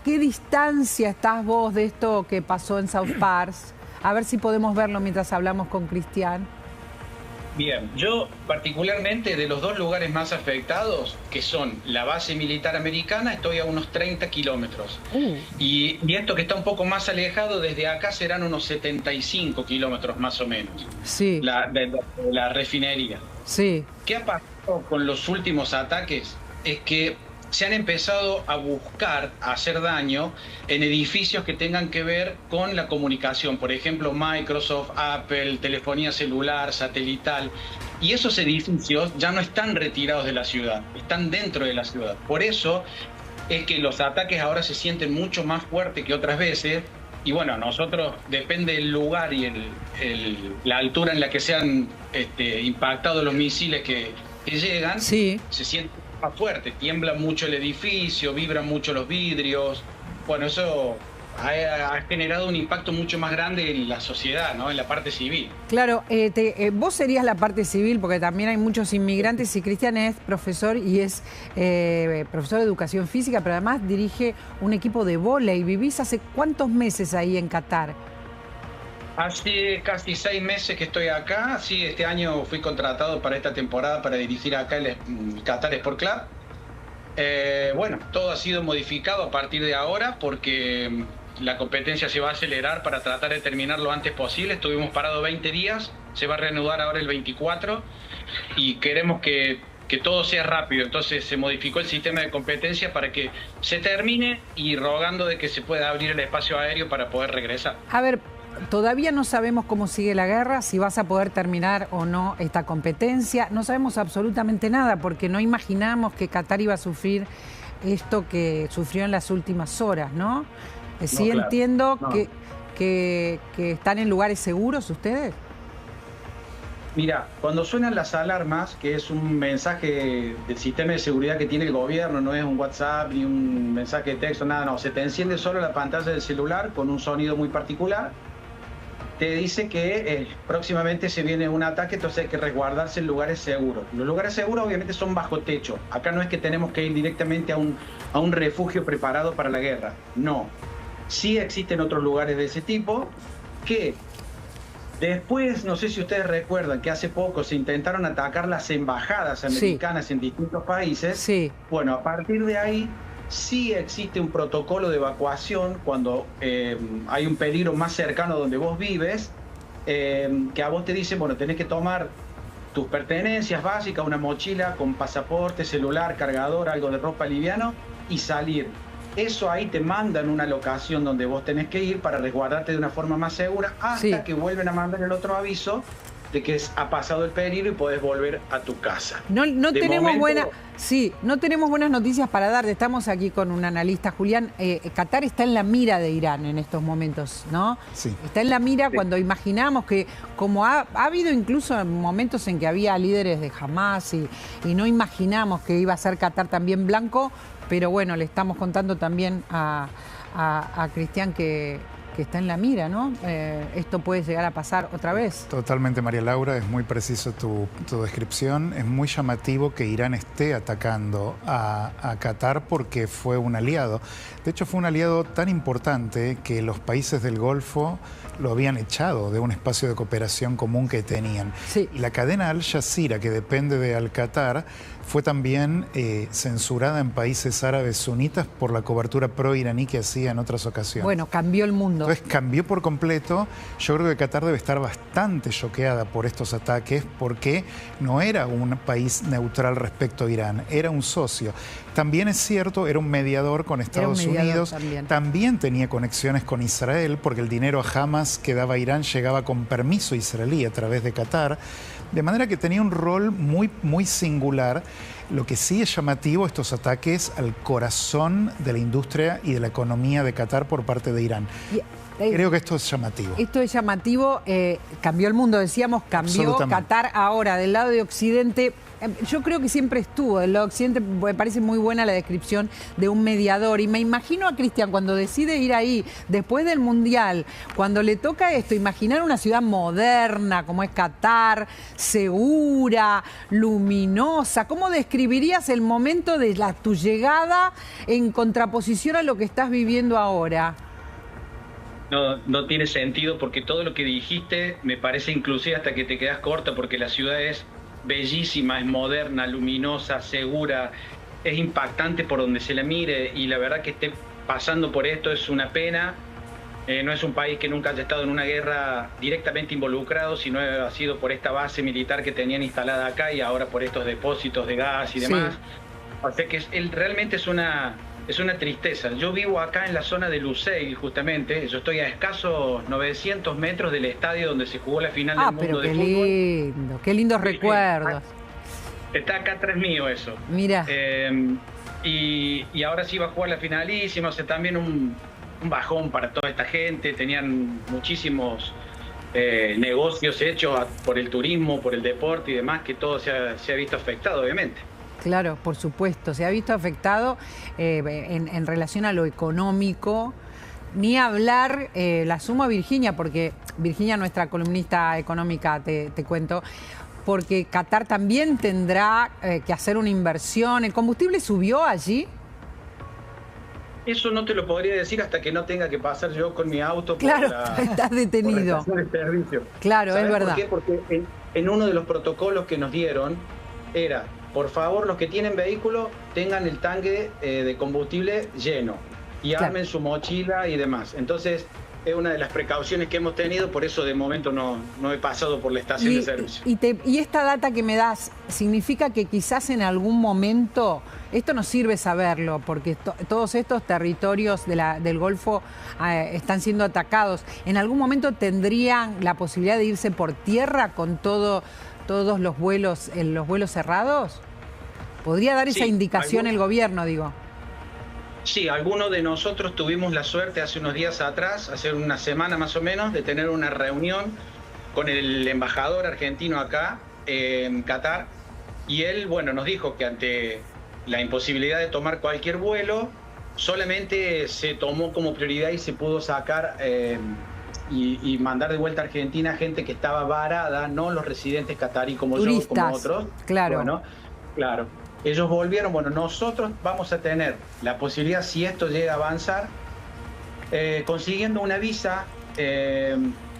qué distancia estás vos de esto que pasó en South Pars. A ver si podemos verlo mientras hablamos con Cristian. Bien, yo particularmente de los dos lugares más afectados, que son la base militar americana, estoy a unos 30 kilómetros. Y esto que está un poco más alejado, desde acá serán unos 75 kilómetros más o menos. Sí. La refinería. Sí. ¿Qué ha pasado con los últimos ataques? Es que se han empezado a buscar, a hacer daño en edificios que tengan que ver con la comunicación. Por ejemplo, Microsoft, Apple, telefonía celular, satelital. Y esos edificios ya no están retirados de la ciudad, están dentro de la ciudad. Por eso es que los ataques ahora se sienten mucho más fuertes que otras veces. Y bueno, nosotros, depende del lugar y la altura en la que se han impactado los misiles que llegan, se sienten más fuerte, tiembla mucho el edificio, vibran mucho los vidrios. Bueno, eso ha generado un impacto mucho más grande en la sociedad, ¿no? En la parte civil. Claro, vos serías la parte civil porque también hay muchos inmigrantes y Cristian es profesor y es profesor de educación física, pero además dirige un equipo de vóley. ¿Vivís hace cuántos meses ahí en Qatar? Hace casi 6 meses que estoy acá. Sí, este año fui contratado para esta temporada para dirigir acá el Qatar Sport Club. Bueno, todo ha sido modificado a partir de ahora porque la competencia se va a acelerar para tratar de terminar lo antes posible. Estuvimos parados 20 días, se va a reanudar ahora el 24 y queremos que todo sea rápido. Entonces se modificó el sistema de competencia para que se termine y rogando de que se pueda abrir el espacio aéreo para poder regresar. A ver, todavía no sabemos cómo sigue la guerra, si vas a poder terminar o no esta competencia. No sabemos absolutamente nada porque no imaginamos que Qatar iba a sufrir esto que sufrió en las últimas horas, ¿no? Sí, claro. Entiendo que están en lugares seguros ustedes. Mira, cuando suenan las alarmas, que es un mensaje del sistema de seguridad que tiene el gobierno, no es un WhatsApp ni un mensaje de texto, nada, no. Se te enciende solo la pantalla del celular con un sonido muy particular. Te dice que próximamente se viene un ataque, entonces hay que resguardarse en lugares seguros. Los lugares seguros obviamente son bajo techo. Acá no es que tenemos que ir directamente a un refugio preparado para la guerra. No. Sí existen otros lugares de ese tipo que Después, no sé si ustedes recuerdan que hace poco se intentaron atacar las embajadas americanas en distintos países. Sí. Bueno, a partir de ahí sí existe un protocolo de evacuación cuando hay un peligro más cercano donde vos vives, que a vos te dicen, bueno, tenés que tomar tus pertenencias básicas, una mochila con pasaporte, celular, cargador, algo de ropa liviano y salir. Eso ahí te mandan una locación donde vos tenés que ir para resguardarte de una forma más segura hasta que vuelven a mandar el otro aviso de que ha pasado el peligro y podés volver a tu casa. No tenemos no tenemos buenas noticias para dar. Estamos aquí con un analista, Julián. Qatar está en la mira de Irán en estos momentos, ¿no? Sí. Está en la mira cuando imaginamos que, como ha habido incluso momentos en que había líderes de Hamas y no imaginamos que iba a ser Qatar también blanco, pero bueno, le estamos contando también a Cristian que está en la mira, ¿no? Esto puede llegar a pasar otra vez. Totalmente, María Laura, es muy preciso tu descripción. Es muy llamativo que Irán esté atacando a Qatar porque fue un aliado. De hecho, fue un aliado tan importante que los países del Golfo lo habían echado de un espacio de cooperación común que tenían. Sí. Y la cadena Al Jazeera, que depende de Al-Qatar, fue también censurada en países árabes sunitas por la cobertura pro-iraní que hacía en otras ocasiones. Bueno, cambió el mundo. Entonces cambió por completo. Yo creo que Qatar debe estar bastante choqueada por estos ataques porque no era un país neutral respecto a Irán, era un socio. También es cierto, era un mediador con Estados Unidos, también tenía conexiones con Israel porque el dinero a Hamas que daba Irán llegaba con permiso israelí a través de Qatar. De manera que tenía un rol muy, muy singular. Lo que sí es llamativo, estos ataques al corazón de la industria y de la economía de Qatar por parte de Irán. Creo que esto es llamativo. Esto es llamativo, cambió el mundo, decíamos, cambió Qatar ahora, del lado de Occidente. Yo creo que siempre estuvo del lado de Occidente, me parece muy buena la descripción de un mediador. Y me imagino a Cristian cuando decide ir ahí, después del Mundial, cuando le toca esto, imaginar una ciudad moderna como es Qatar, segura, luminosa. ¿Cómo describirías el momento de tu llegada en contraposición a lo que estás viviendo ahora? No tiene sentido porque todo lo que dijiste me parece inclusive hasta que te quedas corta porque la ciudad es bellísima, es moderna, luminosa, segura, es impactante por donde se la mire y la verdad que esté pasando por esto es una pena. No es un país que nunca haya estado en una guerra directamente involucrado, sino ha sido por esta base militar que tenían instalada acá y ahora por estos depósitos de gas y demás. O sea que realmente es una tristeza. Yo vivo acá en la zona de Lusail, justamente. Yo estoy a escasos 900 metros del estadio donde se jugó la final del mundo de fútbol. Lindo, qué lindos recuerdos. Está acá atrás mío eso. Mira. Y ahora sí va a jugar la finalísima, o sea, también un bajón para toda esta gente. Tenían muchísimos negocios hechos por el turismo, por el deporte y demás, que todo se ha visto afectado, obviamente. Claro, por supuesto, se ha visto afectado en relación a lo económico. Ni hablar, la sumo a Virginia, porque Virginia, nuestra columnista económica, te cuento, porque Qatar también tendrá que hacer una inversión. ¿El combustible subió allí? Eso no te lo podría decir hasta que no tenga que pasar yo con mi auto. Claro, estás detenido. Por el servicio. Claro, es verdad. ¿Por qué? Porque en uno de los protocolos que nos dieron era, por favor, los que tienen vehículo tengan el tanque de combustible lleno y armen su mochila y demás. Entonces, es una de las precauciones que hemos tenido, por eso de momento no he pasado por la estación de servicio. Y esta data que me das, ¿significa que quizás en algún momento, esto nos sirve saberlo, porque todos estos territorios del Golfo están siendo atacados, en algún momento tendrían la posibilidad de irse por tierra con todos los vuelos cerrados? ¿Podría dar esa indicación el gobierno, digo? Sí, algunos de nosotros tuvimos la suerte hace unos días atrás, hace una semana más o menos, de tener una reunión con el embajador argentino acá en Qatar y él, nos dijo que ante la imposibilidad de tomar cualquier vuelo, solamente se tomó como prioridad y se pudo sacar y mandar de vuelta a Argentina gente que estaba varada, no los residentes catarí como turistas, yo, como otros. Claro. Claro. Ellos volvieron, nosotros vamos a tener la posibilidad, si esto llega a avanzar, consiguiendo una visa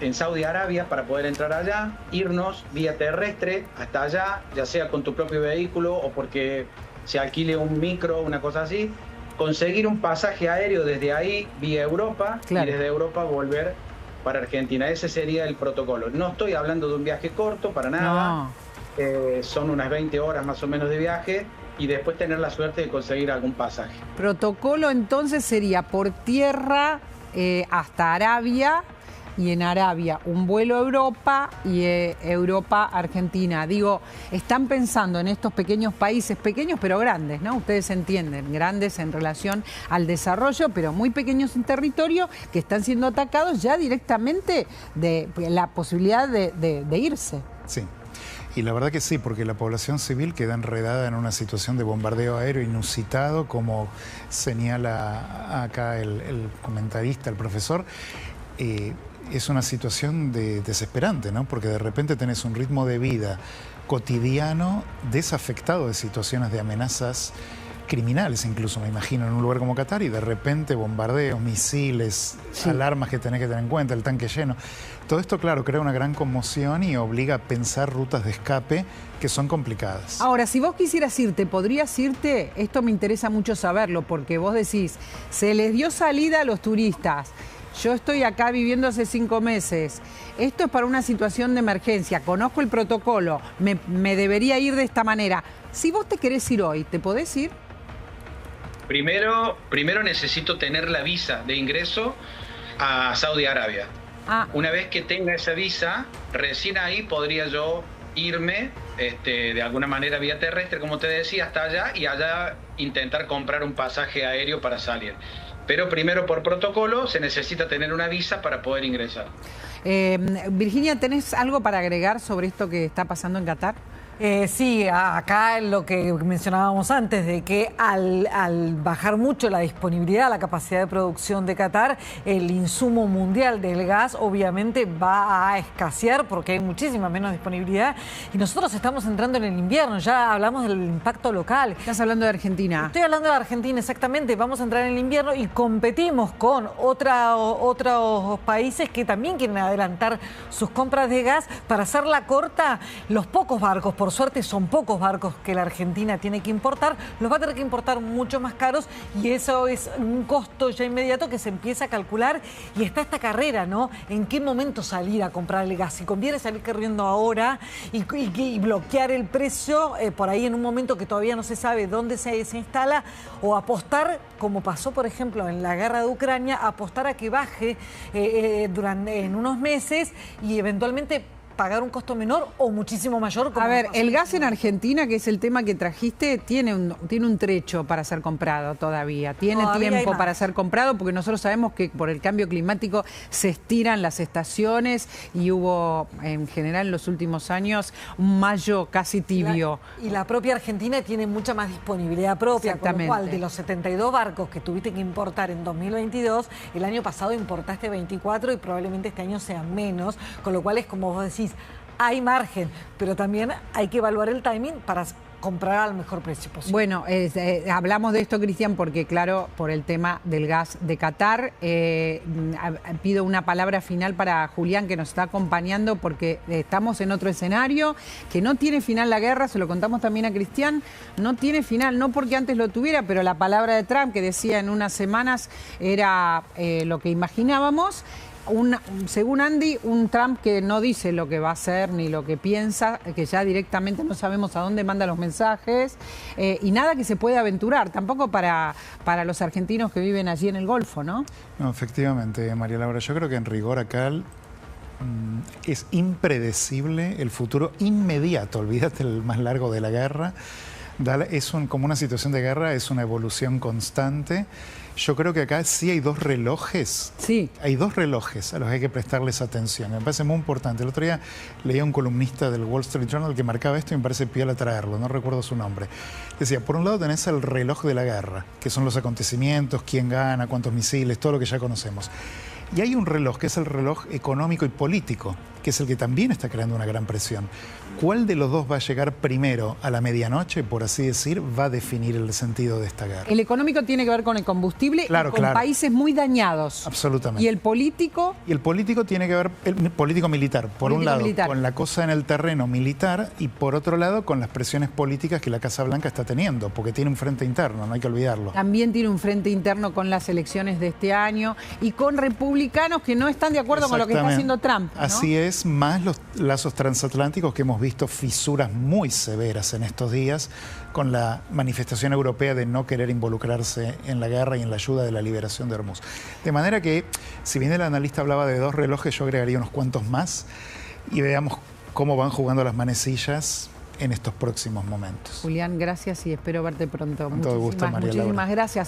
en Saudi Arabia para poder entrar allá, irnos vía terrestre hasta allá, ya sea con tu propio vehículo o porque se alquile un micro, una cosa así, conseguir un pasaje aéreo desde ahí vía Europa y desde Europa volver para Argentina. Ese sería el protocolo. No estoy hablando de un viaje corto para nada, son unas 20 horas más o menos de viaje y después tener la suerte de conseguir algún pasaje. Protocolo entonces sería por tierra hasta Arabia, y en Arabia un vuelo a Europa y Europa-Argentina. Digo, están pensando en estos pequeños países, pequeños pero grandes, ¿no? Ustedes entienden, grandes en relación al desarrollo, pero muy pequeños en territorio, que están siendo atacados ya directamente de la posibilidad de irse. Sí. Y la verdad que sí, porque la población civil queda enredada en una situación de bombardeo aéreo inusitado, como señala acá el comentarista, el profesor. Es una situación desesperante, ¿no? Porque de repente tenés un ritmo de vida cotidiano desafectado de situaciones de amenazas criminales, incluso me imagino, en un lugar como Qatar, y de repente bombardeos, misiles, alarmas que tenés que tener en cuenta, el tanque lleno. Todo esto, claro, crea una gran conmoción y obliga a pensar rutas de escape que son complicadas. Ahora, si vos quisieras irte, ¿podrías irte? Esto me interesa mucho saberlo, porque vos decís, se les dio salida a los turistas. Yo estoy acá viviendo hace 5 meses. Esto es para una situación de emergencia. Conozco el protocolo. Me debería ir de esta manera. Si vos te querés ir hoy, ¿te podés ir? Primero necesito tener la visa de ingreso a Saudi Arabia. Una vez que tenga esa visa, recién ahí podría yo irme de alguna manera vía terrestre, como te decía, hasta allá y allá intentar comprar un pasaje aéreo para salir. Pero primero por protocolo se necesita tener una visa para poder ingresar. Virginia, ¿tenés algo para agregar sobre esto que está pasando en Qatar? Sí, acá lo que mencionábamos antes, de que al bajar mucho la disponibilidad, la capacidad de producción de Qatar, el insumo mundial del gas obviamente va a escasear porque hay muchísima menos disponibilidad y nosotros estamos entrando en el invierno, ya hablamos del impacto local. Estás hablando de Argentina. Estoy hablando de Argentina, exactamente, vamos a entrar en el invierno y competimos con otros países que también quieren adelantar sus compras de gas. Para hacerla corta, los pocos barcos, por suerte son pocos barcos que la Argentina tiene que importar, los va a tener que importar mucho más caros y eso es un costo ya inmediato que se empieza a calcular y está esta carrera, ¿no? ¿En qué momento salir a comprar el gas? Si conviene salir corriendo ahora y bloquear el precio por ahí en un momento que todavía no se sabe dónde se instala, o apostar, como pasó por ejemplo en la guerra de Ucrania, apostar a que baje en unos meses y eventualmente pagar un costo menor o muchísimo mayor. A ver, el gas en Argentina, que es el tema que trajiste, tiene un trecho para ser comprado todavía. Tiene tiempo para ser comprado porque nosotros sabemos que por el cambio climático se estiran las estaciones y hubo en general en los últimos años un mayo casi tibio. Y la propia Argentina tiene mucha más disponibilidad propia, con lo cual de los 72 barcos que tuviste que importar en 2022, el año pasado importaste 24 y probablemente este año sean menos, con lo cual es como vos decís, hay margen, pero también hay que evaluar el timing para comprar al mejor precio posible. Bueno, hablamos de esto, Cristian, porque claro, por el tema del gas de Qatar, pido una palabra final para Julián, que nos está acompañando, porque estamos en otro escenario, que no tiene final la guerra, se lo contamos también a Cristian, no tiene final, no porque antes lo tuviera, pero la palabra de Trump, que decía en unas semanas, era lo que imaginábamos. Según Andy, un Trump que no dice lo que va a hacer ni lo que piensa, que ya directamente no sabemos a dónde manda los mensajes y nada que se puede aventurar, tampoco para los argentinos que viven allí en el Golfo, ¿no? No, efectivamente, María Laura, yo creo que en rigor acá es impredecible el futuro inmediato, olvídate el más largo de la guerra. Como una situación de guerra, es una evolución constante. Yo creo que acá sí hay dos relojes. Sí. Hay dos relojes a los que hay que prestarles atención. Me parece muy importante. El otro día leía un columnista del Wall Street Journal que marcaba esto y me parece piola traerlo, no recuerdo su nombre. Decía, por un lado tenés el reloj de la guerra, que son los acontecimientos, quién gana, cuántos misiles, todo lo que ya conocemos. Y hay un reloj que es el reloj económico y político. que es el que también está creando una gran presión. ¿Cuál de los dos va a llegar primero a la medianoche, por así decir, va a definir el sentido de esta guerra? El económico tiene que ver con el combustible, claro, y con países muy dañados. Absolutamente. ¿Y el político? Y el político tiene que ver, el político militar, por un lado, con la cosa en el terreno militar, y por otro lado, con las presiones políticas que la Casa Blanca está teniendo, porque tiene un frente interno, no hay que olvidarlo. También tiene un frente interno con las elecciones de este año y con republicanos que no están de acuerdo con lo que está haciendo Trump, ¿no? Así es, más los lazos transatlánticos que hemos visto fisuras muy severas en estos días con la manifestación europea de no querer involucrarse en la guerra y en la ayuda de la liberación de Hormuz. De manera que, si bien el analista hablaba de 2 relojes, yo agregaría unos cuantos más y veamos cómo van jugando las manecillas en estos próximos momentos. Julián, gracias y espero verte pronto. Con todo gusto, María Laura. Muchísimas gracias.